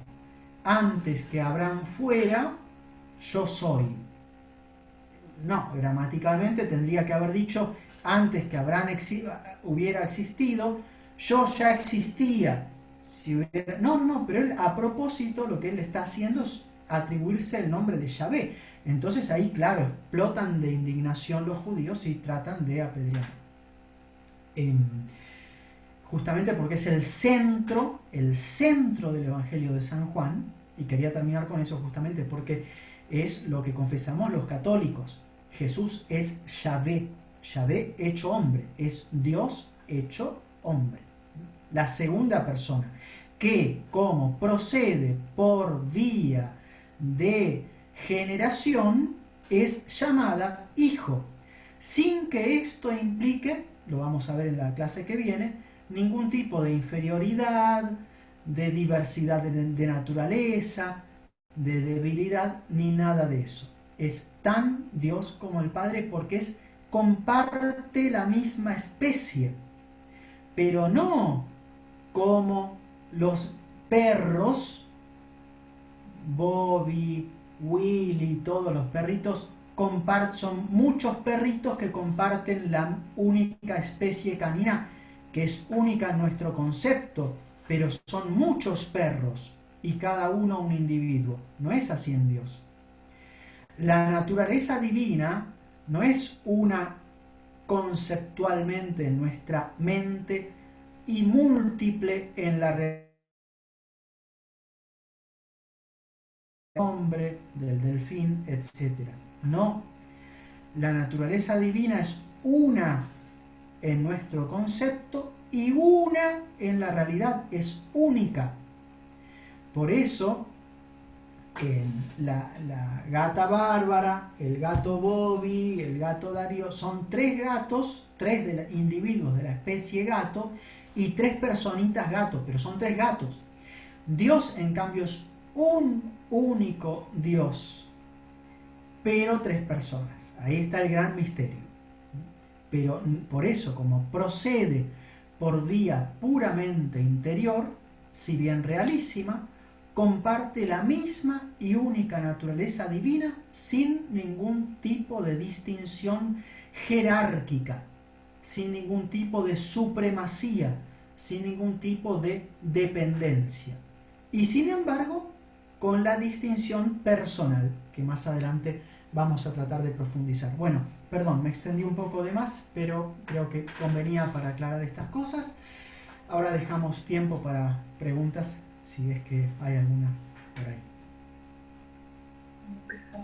Antes que Abraham fuera, yo soy. No, gramaticalmente tendría que haber dicho, antes que Abraham hubiera existido, yo ya existía. No, pero él a propósito lo que él está haciendo es atribuirse el nombre de Yahvé. Entonces ahí, claro, explotan de indignación los judíos y tratan de apedrear. Justamente porque es el centro del Evangelio de San Juan, y quería terminar con eso justamente porque es lo que confesamos los católicos. Jesús es Yahvé, Yahvé hecho hombre, es Dios hecho hombre. La segunda persona, que como procede por vía de generación, es llamada Hijo, sin que esto implique, lo vamos a ver en la clase que viene, ningún tipo de inferioridad, de diversidad de naturaleza, de debilidad, ni nada de eso. Es tan Dios como el Padre porque comparte la misma especie, pero no como los perros, Bobby, Willy, todos los perritos, son muchos perritos que comparten la única especie canina, que es única en nuestro concepto, pero son muchos perros y cada uno un individuo. No es así en Dios. La naturaleza divina no es una conceptualmente en nuestra mente y múltiple en la realidad del hombre, del delfín, etc. No, la naturaleza divina es una en nuestro concepto y una en la realidad, es única. Por eso la gata Bárbara, el gato Bobby, el gato Darío, son tres gatos, individuos de la especie gato y tres personitas gatos, pero son tres gatos. Dios, en cambio, es un único Dios, pero tres personas. Ahí está el gran misterio. Pero por eso, como procede por vía puramente interior, si bien realísima, comparte la misma y única naturaleza divina sin ningún tipo de distinción jerárquica, sin ningún tipo de supremacía, sin ningún tipo de dependencia. Y sin embargo, con la distinción personal, que más adelante vamos a tratar de profundizar. Bueno, perdón, me extendí un poco de más, pero creo que convenía para aclarar estas cosas. Ahora dejamos tiempo para preguntas, si es que hay alguna por ahí.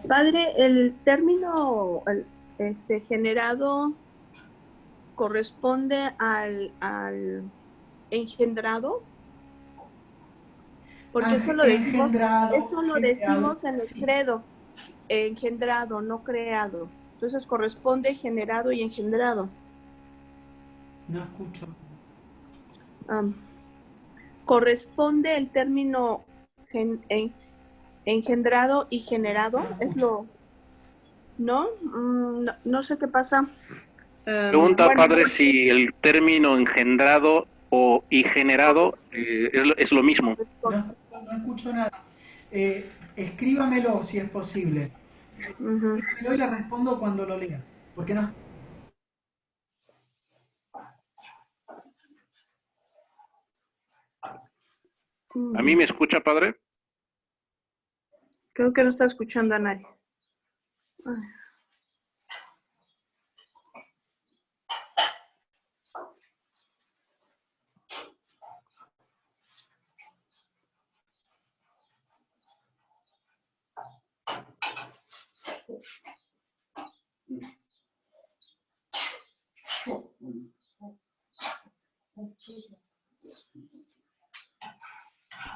Padre, el término generado corresponde al engendrado, porque eso lo decimos en el sí. credo, engendrado, no creado. Entonces corresponde generado y engendrado. No escucho. Corresponde el término engendrado y generado. Es lo... ¿No? No sé qué pasa. Pregunta, padre, si el término engendrado y generado es lo mismo. No escucho nada. Escríbamelo si es posible. Escríbamelo y le respondo cuando lo lea. Porque no. ¿A mí me escucha, padre? Creo que no está escuchando a nadie.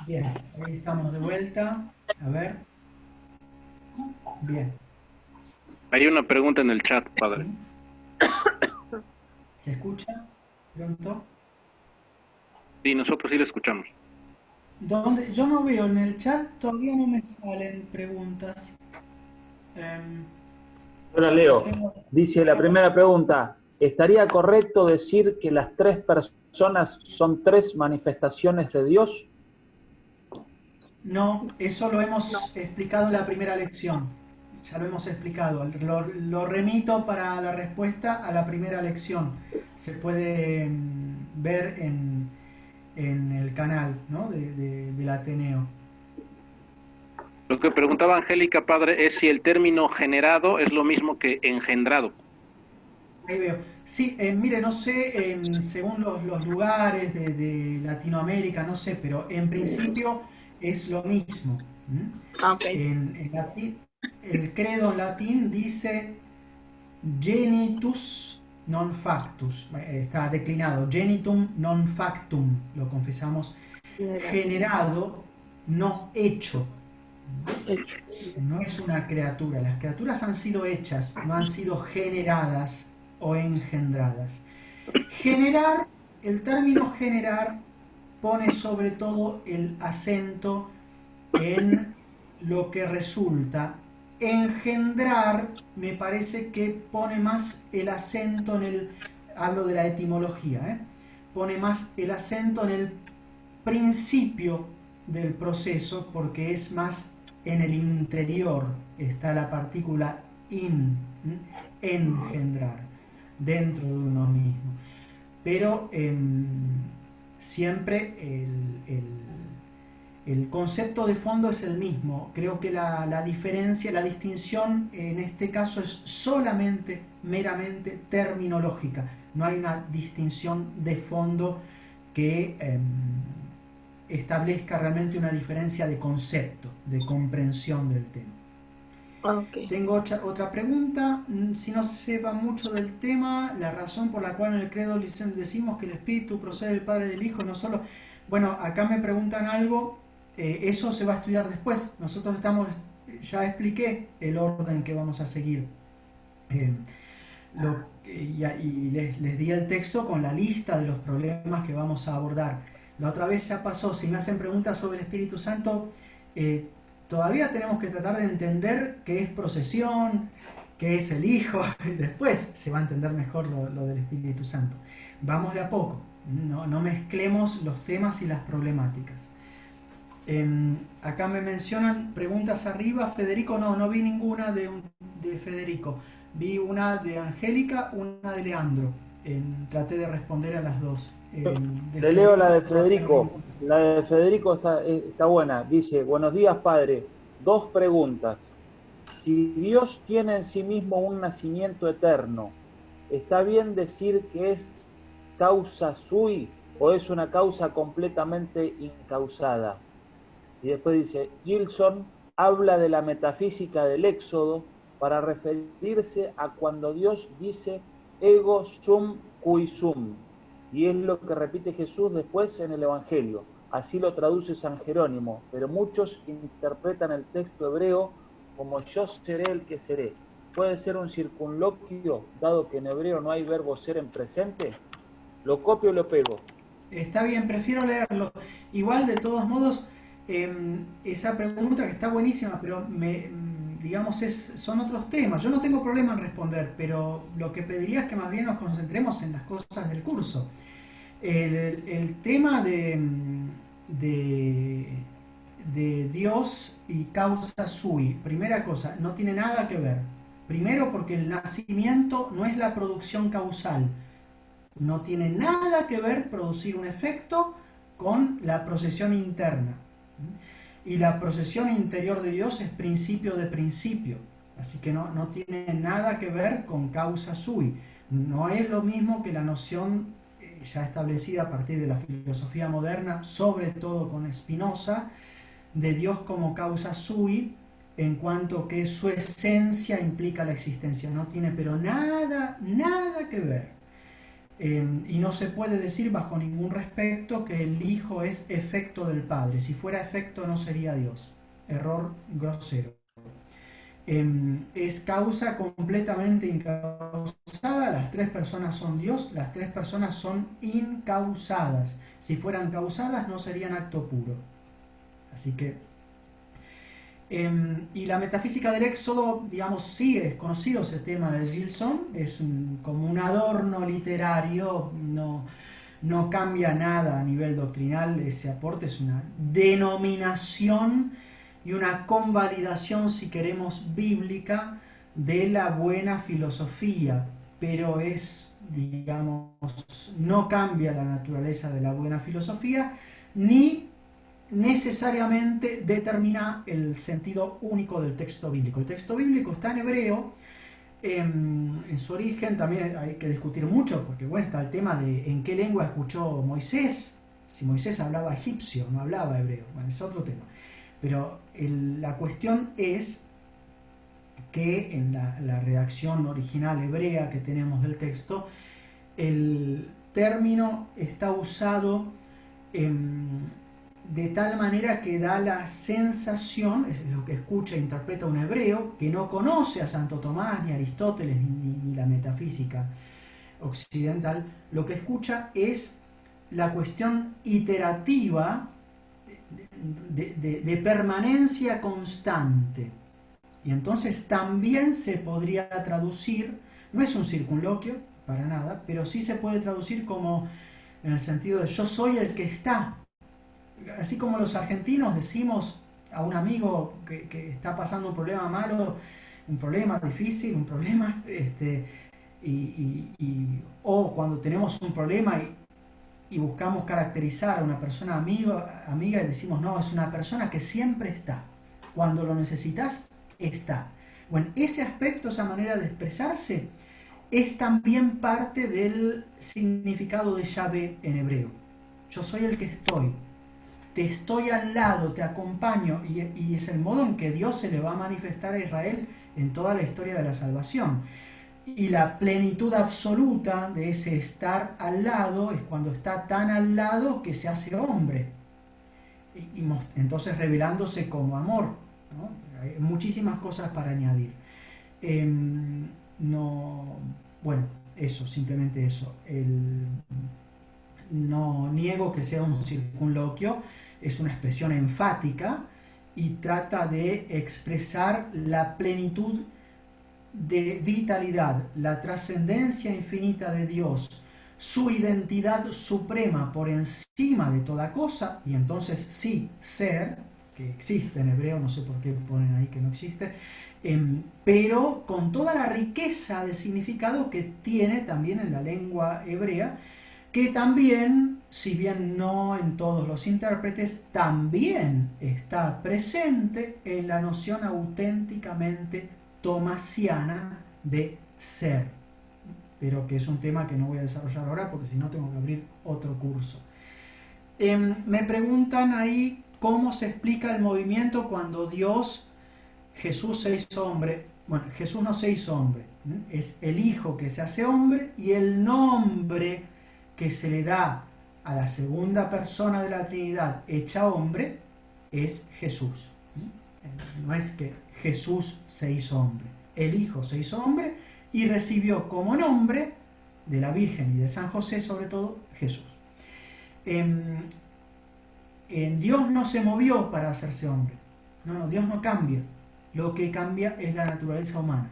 Bien, ahí estamos de vuelta. A ver. Bien. Hay una pregunta en el chat, padre. ¿Sí? ¿Se escucha pronto? Sí, nosotros sí le escuchamos. ¿Dónde? Yo no veo en el chat, todavía no me salen preguntas. Hola Leo, dice la primera pregunta, ¿estaría correcto decir que las tres personas son tres manifestaciones de Dios? No, eso lo hemos explicado en la primera lección. Ya lo hemos explicado. Lo remito para la respuesta a la primera lección. Se puede ver en el canal, ¿no? del Ateneo. Lo que preguntaba Angélica, padre, es si el término generado es lo mismo que engendrado. Ahí veo. Sí, mire, no sé, según los lugares de Latinoamérica, no sé, pero en principio es lo mismo. Okay. En latín, el credo en latín dice genitus non factus, está declinado, genitum non factum, lo confesamos, generado, no hecho. No es una criatura, las criaturas han sido hechas, no han sido generadas o engendradas. Generar, el término generar pone sobre todo el acento en lo que resulta. Engendrar me parece que pone más el acento hablo de la etimología, pone más el acento en el principio del proceso porque es más en el interior, está la partícula engendrar, dentro de uno mismo. Pero siempre el concepto de fondo es el mismo. Creo que la diferencia, la distinción en este caso es solamente, meramente terminológica. No hay una distinción de fondo que establezca realmente una diferencia de concepto, de comprensión del tema. Okay. Tengo otra pregunta. Si no se va mucho del tema, la razón por la cual en el credo decimos que el Espíritu procede del Padre y del Hijo, no solo... Bueno, acá me preguntan algo eso se va a estudiar después. Nosotros ya expliqué el orden que vamos a seguir. Y les di el texto con la lista de los problemas que vamos a abordar. La otra vez ya pasó. Si me hacen preguntas sobre el Espíritu Santo, todavía tenemos que tratar de entender qué es procesión, qué es el Hijo, y después se va a entender mejor lo del Espíritu Santo. Vamos de a poco, no mezclemos los temas y las problemáticas. Acá me mencionan preguntas arriba. Federico, no vi ninguna de Federico. Vi una de Angélica, una de Leandro. Traté de responder a las dos. Le leo la de Federico. La de Federico está buena. Dice: buenos días, padre. 2 preguntas. Si Dios tiene en sí mismo un nacimiento eterno, ¿está bien decir que es causa sui o es una causa completamente incausada? Y después dice: Gilson habla de la metafísica del Éxodo para referirse a cuando Dios dice ego sum cui sum, y es lo que repite Jesús después en el Evangelio. Así lo traduce San Jerónimo, pero muchos interpretan el texto hebreo como yo seré el que seré. ¿Puede ser un circunloquio, dado que en hebreo no hay verbo ser en presente? ¿Lo copio o lo pego? Está bien, prefiero leerlo. Igual, de todos modos, esa pregunta que está buenísima, pero digamos, son otros temas. Yo no tengo problema en responder, pero lo que pediría es que más bien nos concentremos en las cosas del curso. El tema de Dios y causa sui, primera cosa, no tiene nada que ver. Primero, porque el nacimiento no es la producción causal. No tiene nada que ver producir un efecto con la procesión interna. Y la procesión interior de Dios es principio de principio. Así que no tiene nada que ver con causa sui. No es lo mismo que la noción ya establecida a partir de la filosofía moderna, sobre todo con Spinoza, de Dios como causa sui, en cuanto que su esencia implica la existencia. No tiene pero nada que ver. Y no se puede decir bajo ningún respecto que el Hijo es efecto del Padre. Si fuera efecto no sería Dios. Error grosero. Es causa completamente incausada. Las 3 personas son Dios, las 3 personas son incausadas. Si fueran causadas no serían acto puro. Así que y la metafísica del Éxodo, digamos, sí es conocido ese tema de Gilson, es como un adorno literario, no cambia nada a nivel doctrinal. Ese aporte es una denominación y una convalidación, si queremos, bíblica de la buena filosofía, pero digamos, no cambia la naturaleza de la buena filosofía, ni necesariamente determina el sentido único del texto bíblico. El texto bíblico está en hebreo, en su origen también hay que discutir mucho, porque bueno, está el tema de en qué lengua escuchó Moisés, si Moisés hablaba egipcio, no hablaba hebreo, bueno, es otro tema. Pero la cuestión es que en la redacción original hebrea que tenemos del texto, el término está usado de tal manera que da la sensación, es lo que escucha e interpreta un hebreo que no conoce a Santo Tomás, ni a Aristóteles, ni la metafísica occidental, lo que escucha es la cuestión iterativa de permanencia constante. Y entonces también se podría traducir, no es un circunloquio, para nada, pero sí se puede traducir como en el sentido de yo soy el que está. Así como los argentinos decimos a un amigo que está pasando un problema malo, un problema difícil, un problema, o cuando tenemos un problema y buscamos caracterizar a una persona amiga y decimos, no, es una persona que siempre está. Cuando lo necesitas, está. Bueno, ese aspecto, esa manera de expresarse, es también parte del significado de Yahvé en hebreo. Yo soy el que estoy. Te estoy al lado, te acompaño, y es el modo en que Dios se le va a manifestar a Israel en toda la historia de la salvación. Y la plenitud absoluta de ese estar al lado es cuando está tan al lado que se hace hombre. entonces revelándose como amor, ¿no? Hay muchísimas cosas para añadir. Bueno, eso, simplemente eso. No niego que sea un circunloquio, es una expresión enfática y trata de expresar la plenitud de vitalidad, la trascendencia infinita de Dios, su identidad suprema por encima de toda cosa, y entonces sí, ser, que existe en hebreo, no sé por qué ponen ahí que no existe, pero con toda la riqueza de significado que tiene también en la lengua hebrea, que también, si bien no en todos los intérpretes, también está presente en la noción auténticamente tomasiana de ser, pero que es un tema que no voy a desarrollar ahora porque si no tengo que abrir otro curso. Me preguntan ahí cómo se explica el movimiento cuando Jesús se hizo hombre. Bueno, Jesús no se hizo hombre, es el Hijo que se hace hombre, y el nombre que se le da a la segunda persona de la Trinidad hecha hombre es Jesús. No es que Jesús se hizo hombre, el Hijo se hizo hombre y recibió como nombre de la Virgen y de San José, sobre todo, Jesús. Dios no se movió para hacerse hombre. No, Dios no cambia. Lo que cambia es la naturaleza humana.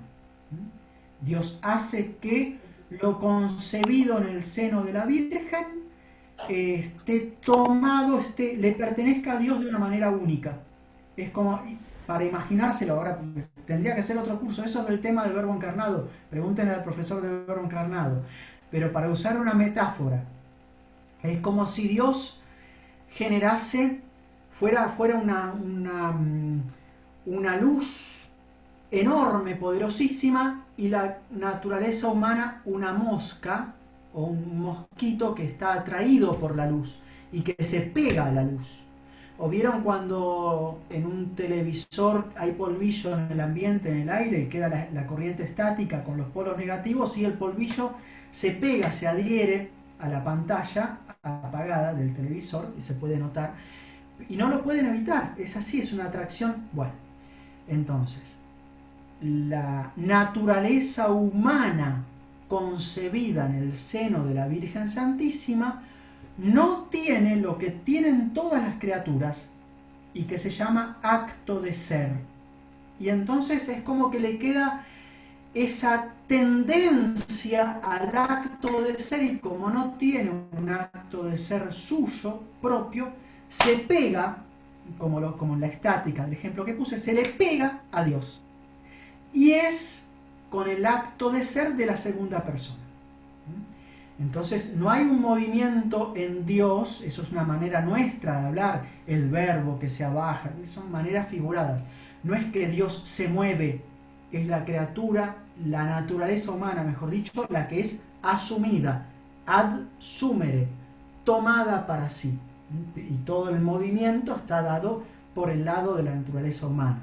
Dios hace que lo concebido en el seno de la Virgen esté tomado, le pertenezca a Dios de una manera única. Es como, para imaginárselo ahora, tendría que ser otro curso, eso es del tema del verbo encarnado, pregúntenle al profesor del verbo encarnado, pero para usar una metáfora, es como si Dios generase, fuera una luz enorme, poderosísima, y la naturaleza humana una mosca o un mosquito que está atraído por la luz y que se pega a la luz. ¿O vieron cuando en un televisor hay polvillo en el ambiente, en el aire, y queda la corriente estática con los polos negativos y el polvillo se pega, se adhiere a la pantalla apagada del televisor y se puede notar? Y no lo pueden evitar, es así, es una atracción. Bueno, entonces, la naturaleza humana concebida en el seno de la Virgen Santísima no tiene lo que tienen todas las criaturas y que se llama acto de ser. Y entonces es como que le queda esa tendencia al acto de ser, y como no tiene un acto de ser suyo propio, se pega, como en la estática del ejemplo que puse, se le pega a Dios. Y es con el acto de ser de la segunda persona. Entonces no hay un movimiento en Dios, eso es una manera nuestra de hablar, el verbo que se abaja, son maneras figuradas. No es que Dios se mueve, es la criatura, la naturaleza humana, mejor dicho, la que es asumida, ad sumere, tomada para sí. Y todo el movimiento está dado por el lado de la naturaleza humana.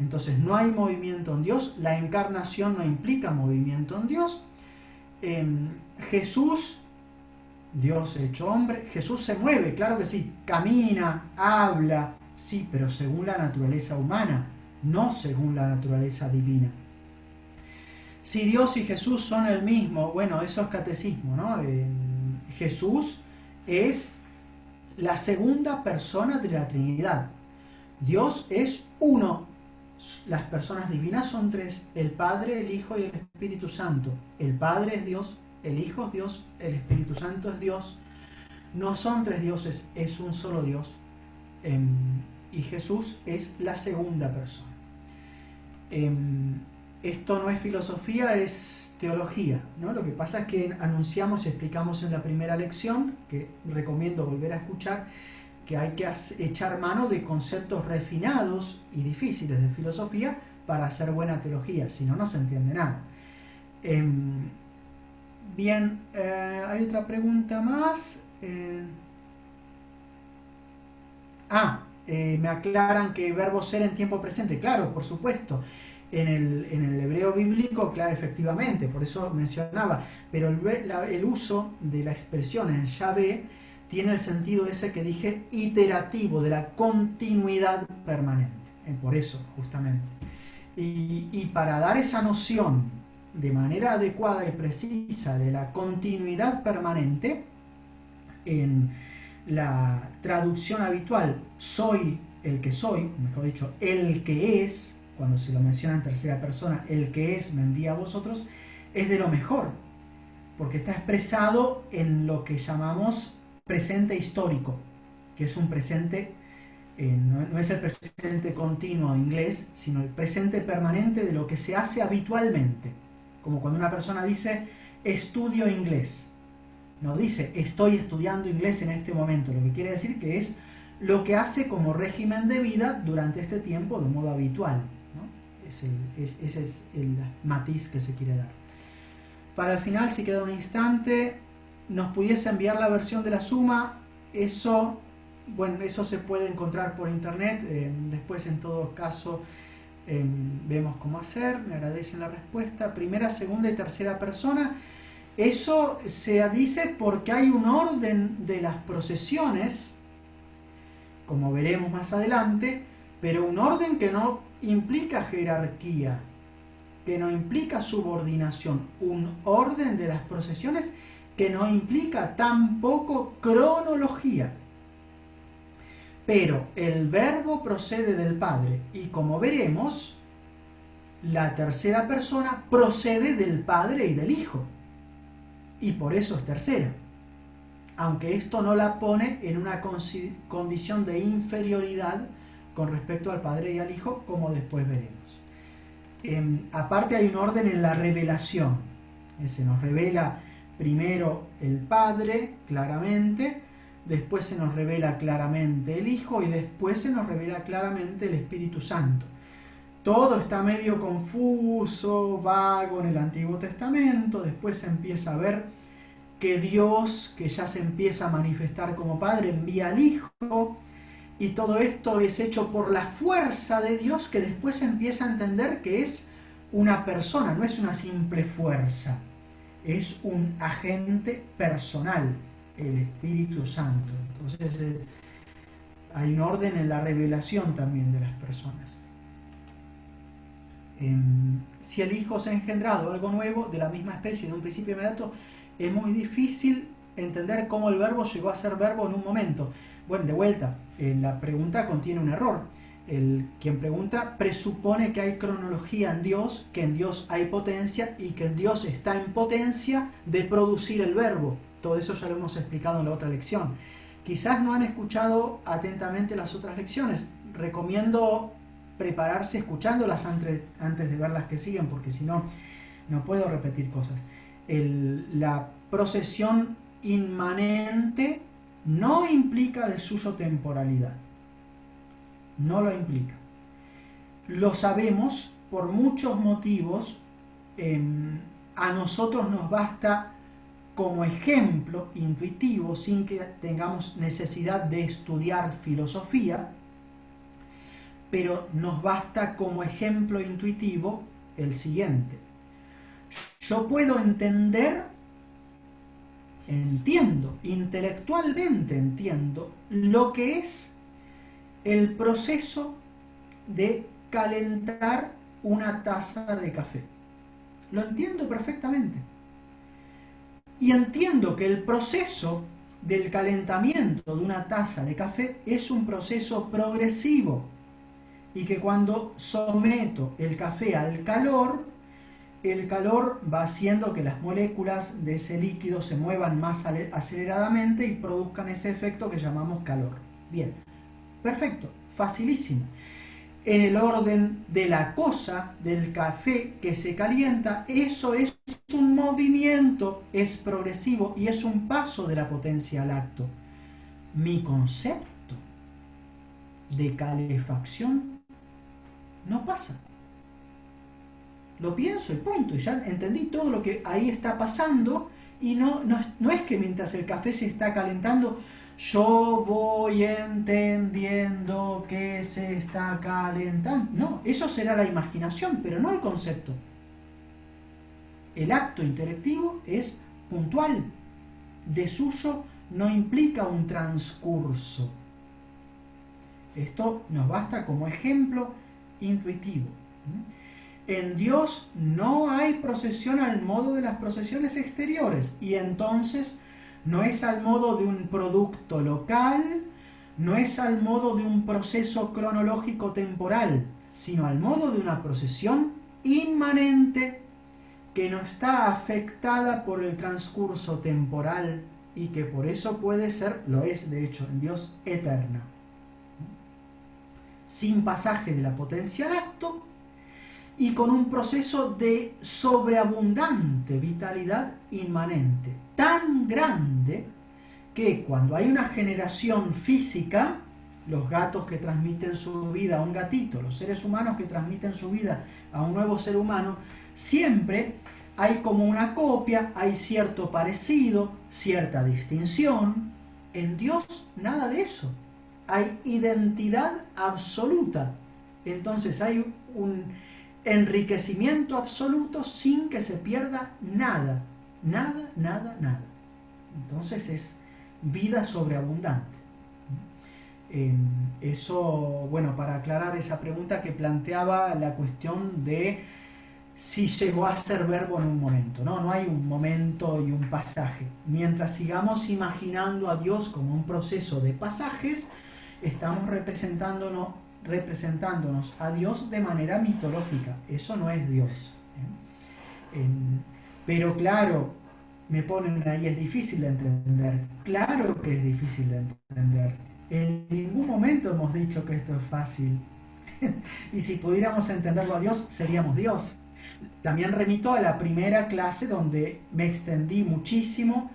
Entonces no hay movimiento en Dios, la encarnación no implica movimiento en Dios. Jesús, Dios hecho hombre, Jesús se mueve, claro que sí, camina, habla, sí, pero según la naturaleza humana, no según la naturaleza divina. Si Dios y Jesús son el mismo, bueno, eso es catecismo, ¿no? Jesús es la segunda persona de la Trinidad. Dios es uno. Las personas divinas son tres: el Padre, el Hijo y el Espíritu Santo. El Padre es Dios, el Hijo es Dios, el Espíritu Santo es Dios. No son tres dioses, es un solo Dios. Y Jesús es la segunda persona. Esto no es filosofía, es teología, ¿no? Lo que pasa es que anunciamos y explicamos en la primera lección, que recomiendo volver a escuchar, que hay que echar mano de conceptos refinados y difíciles de filosofía para hacer buena teología, si no, no se entiende nada. Bien, hay otra pregunta más. Me aclaran que verbo ser en tiempo presente. Claro, por supuesto. En el hebreo bíblico, claro, efectivamente, por eso mencionaba, pero el uso de la expresión en Yahvé tiene el sentido ese que dije iterativo, de la continuidad permanente. Por eso, justamente. Y para dar esa noción de manera adecuada y precisa de la continuidad permanente, en la traducción habitual, soy el que soy, mejor dicho, el que es, cuando se lo menciona en tercera persona, el que es me envía a vosotros, es de lo mejor, porque está expresado en lo que llamamos presente histórico, que es un presente, no es el presente continuo inglés, sino el presente permanente de lo que se hace habitualmente, como cuando una persona dice estudio inglés, no dice estoy estudiando inglés en este momento, lo que quiere decir que es lo que hace como régimen de vida durante este tiempo de modo habitual, ¿no? Ese es el matiz que se quiere dar. Para el final, si queda un instante, nos pudiese enviar la versión de la suma. Eso, bueno, eso se puede encontrar por internet. Después, en todo caso, vemos cómo hacer. Me agradecen la respuesta. Primera, segunda y tercera persona. Eso se dice porque hay un orden de las procesiones, como veremos más adelante, pero un orden que no implica jerarquía, que no implica subordinación, un orden de las procesiones que no implica tampoco cronología. Pero el verbo procede del Padre y, como veremos, la tercera persona procede del Padre y del Hijo, y por eso es tercera, aunque esto no la pone en una condición de inferioridad con respecto al Padre y al Hijo, como después veremos. Aparte hay un orden en la revelación. Se nos revela primero el Padre claramente, después se nos revela claramente el Hijo y después se nos revela claramente el Espíritu Santo. Todo está medio confuso, vago en el Antiguo Testamento. Después se empieza a ver que Dios, que ya se empieza a manifestar como Padre, envía al Hijo, y todo esto es hecho por la fuerza de Dios, que después se empieza a entender que es una persona, no es una simple fuerza, es un agente personal, el Espíritu Santo. Entonces hay un orden en la revelación también de las personas. Si el Hijo se ha engendrado algo nuevo de la misma especie de un principio inmediato, es muy difícil entender cómo el verbo llegó a ser verbo en un momento. Bueno, de vuelta, la pregunta contiene un error. Quien pregunta presupone que hay cronología en Dios, que en Dios hay potencia y que en Dios está en potencia de producir el verbo. Todo eso ya lo hemos explicado en la otra lección. Quizás no han escuchado atentamente las otras lecciones. Recomiendo prepararse escuchándolas antes de ver las que siguen, porque si no, no puedo repetir cosas. La procesión inmanente no implica de suyo temporalidad. No lo implica. Lo sabemos por muchos motivos. A nosotros nos basta como ejemplo intuitivo, sin que tengamos necesidad de estudiar filosofía, pero nos basta como ejemplo intuitivo el siguiente. Yo puedo entiendo, intelectualmente entiendo lo que es el proceso de calentar una taza de café. Lo entiendo perfectamente. Y entiendo que el proceso del calentamiento de una taza de café es un proceso progresivo y que cuando someto el café al calor, el calor va haciendo que las moléculas de ese líquido se muevan más aceleradamente y produzcan ese efecto que llamamos calor. Bien, perfecto, facilísimo. En el orden de la cosa del café que se calienta, eso es un movimiento, es progresivo y es un paso de la potencia al acto. Mi concepto de calefacción no pasa. Lo pienso y punto, y ya entendí todo lo que ahí está pasando, y no es que mientras el café se está calentando yo voy entendiendo que se está calentando. No, eso será la imaginación, pero no el concepto. El acto intelectivo es puntual, de suyo no implica un transcurso. Esto nos basta como ejemplo intuitivo. En Dios no hay procesión al modo de las procesiones exteriores, y entonces no es al modo de un producto local, no es al modo de un proceso cronológico temporal, sino al modo de una procesión inmanente que no está afectada por el transcurso temporal y que por eso puede ser, lo es de hecho en Dios, eterna. Sin pasaje de la potencia al acto y con un proceso de sobreabundante vitalidad inmanente, tan grande que cuando hay una generación física, los gatos que transmiten su vida a un gatito, los seres humanos que transmiten su vida a un nuevo ser humano, siempre hay como una copia, hay cierto parecido, cierta distinción. En Dios nada de eso. Hay identidad absoluta. Entonces hay un enriquecimiento absoluto sin que se pierda nada. Nada, nada, nada. Entonces es vida sobreabundante. Eso, bueno, para aclarar esa pregunta que planteaba la cuestión de si llegó a ser verbo en un momento, ¿no? No hay un momento y un pasaje. Mientras sigamos imaginando a Dios como un proceso de pasajes, estamos representándonos a Dios de manera mitológica. Eso no es Dios. Pero claro, me ponen ahí, es difícil de entender. Claro que es difícil de entender. En ningún momento hemos dicho que esto es fácil. Y si pudiéramos entenderlo a Dios, seríamos Dios. También remito a la primera clase donde me extendí muchísimo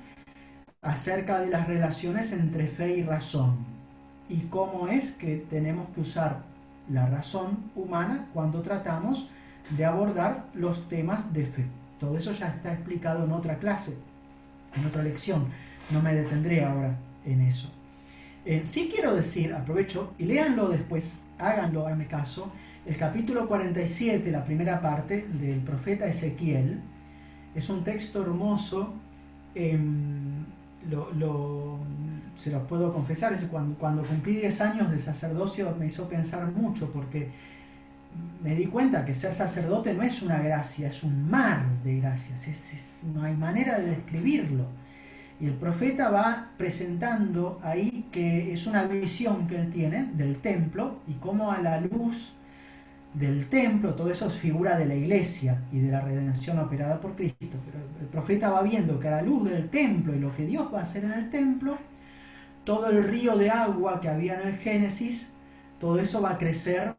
acerca de las relaciones entre fe y razón y cómo es que tenemos que usar la razón humana cuando tratamos de abordar los temas de fe. Todo eso ya está explicado en otra clase, en otra lección. No me detendré ahora en eso. Sí quiero decir, aprovecho y léanlo después, háganlo, háganme caso, el capítulo 47, la primera parte del profeta Ezequiel. Es un texto hermoso, se los puedo confesar, es cuando cumplí 10 años de sacerdocio me hizo pensar mucho, porque me di cuenta que ser sacerdote no es una gracia, es un mar de gracias, no hay manera de describirlo. Y el profeta va presentando ahí que es una visión que él tiene del templo y cómo a la luz del templo, todo eso es figura de la iglesia y de la redención operada por Cristo, pero el profeta va viendo que a la luz del templo y lo que Dios va a hacer en el templo, todo el río de agua que había en el Génesis, todo eso va a crecer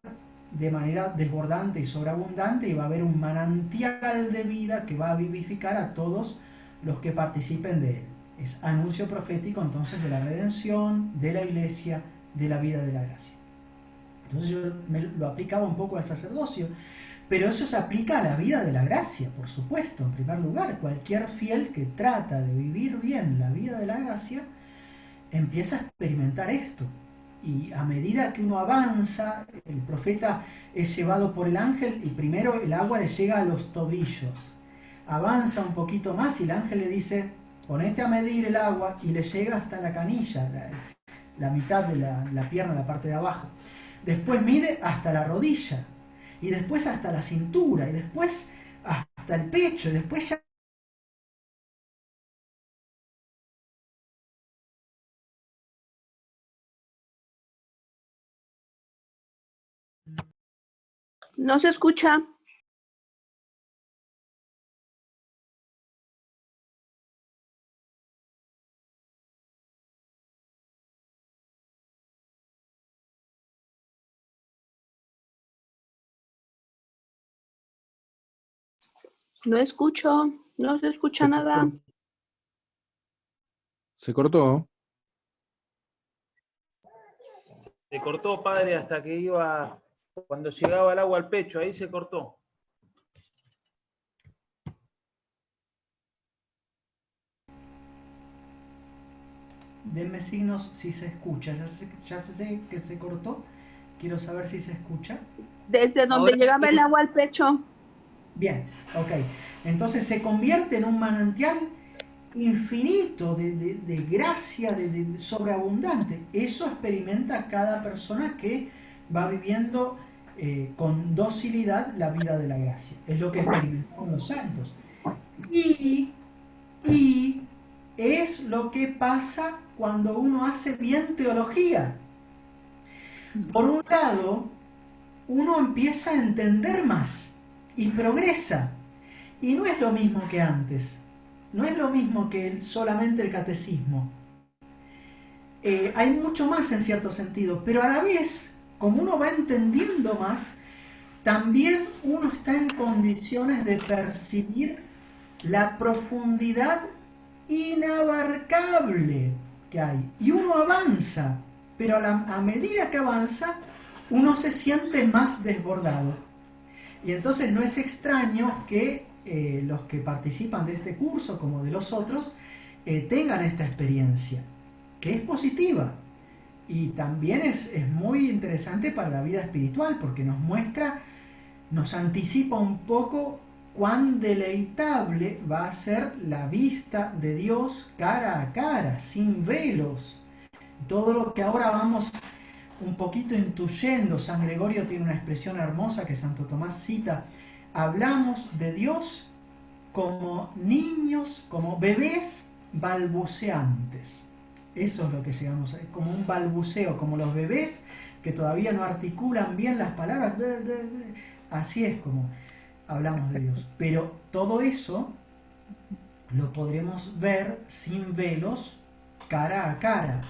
de manera desbordante y sobreabundante y va a haber un manantial de vida que va a vivificar a todos los que participen de él. Es anuncio profético entonces de la redención, de la iglesia, de la vida de la gracia. Entonces yo lo aplicaba un poco al sacerdocio, pero eso se aplica a la vida de la gracia, por supuesto. En primer lugar, cualquier fiel que trata de vivir bien la vida de la gracia empieza a experimentar esto. Y a medida que uno avanza, el profeta es llevado por el ángel y primero el agua le llega a los tobillos. Avanza un poquito más y el ángel le dice, ponete a medir el agua, y le llega hasta la canilla, la mitad de la pierna, la parte de abajo. Después mide hasta la rodilla, y después hasta la cintura, y después hasta el pecho, y después ya... No se escucha. No escucho, no se escucha nada. Se cortó. Se cortó, padre, hasta que iba, cuando llegaba el agua al pecho, ahí se cortó. Denme signos si se escucha. Ya sé que se cortó. Quiero saber si se escucha. Desde donde llegaba el agua al pecho. Bien, ok. Entonces se convierte en un manantial infinito, de gracia, de sobreabundante. Eso experimenta cada persona que va viviendo con docilidad la vida de la gracia. Es lo que experimentamos los santos. Y es lo que pasa cuando uno hace bien teología. Por un lado, uno empieza a entender más y progresa. Y no es lo mismo que antes. No es lo mismo que solamente el catecismo. Hay mucho más en cierto sentido, pero a la vez, como uno va entendiendo más, también uno está en condiciones de percibir la profundidad inabarcable que hay. Y uno avanza, pero a medida que avanza, uno se siente más desbordado. Y entonces no es extraño que los que participan de este curso, como de los otros, tengan esta experiencia, que es positiva. Y también es muy interesante para la vida espiritual, porque nos muestra, nos anticipa un poco cuán deleitable va a ser la vista de Dios cara a cara, sin velos. Todo lo que ahora vamos un poquito intuyendo, San Gregorio tiene una expresión hermosa que Santo Tomás cita: hablamos de Dios como niños, como bebés balbuceantes. Eso es lo que llegamos a ver, como un balbuceo, como los bebés que todavía no articulan bien las palabras. Así es como hablamos de Dios. Pero todo eso lo podremos ver sin velos, cara a cara.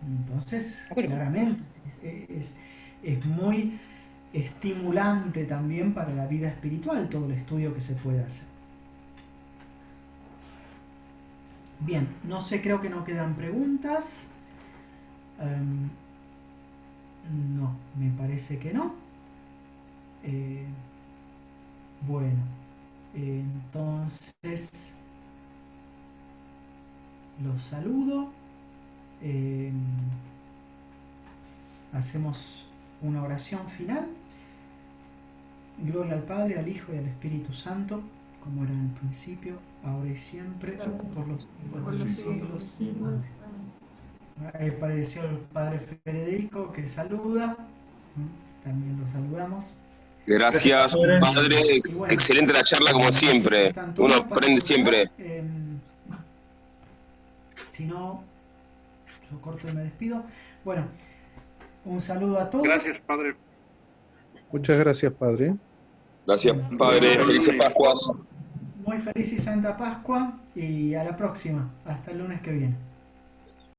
Entonces, claramente, es muy estimulante también para la vida espiritual todo el estudio que se puede hacer. Bien, no sé, creo que no quedan preguntas. No, me parece que no. Bueno, entonces los saludo. Hacemos una oración final. Gloria al Padre, al Hijo y al Espíritu Santo, como era en el principio, ahora y siempre, por los siglos. Ahí apareció el Padre Federico, que saluda. También lo saludamos. Gracias, Padre. Bueno, excelente la charla, como siempre. Uno aprende siempre. Si no, yo corto y me despido. Bueno, un saludo a todos. Gracias, Padre. Muchas gracias, Padre. Gracias, Padre. Felices Pascuas. Muy feliz y Santa Pascua, y a la próxima. Hasta el lunes que viene.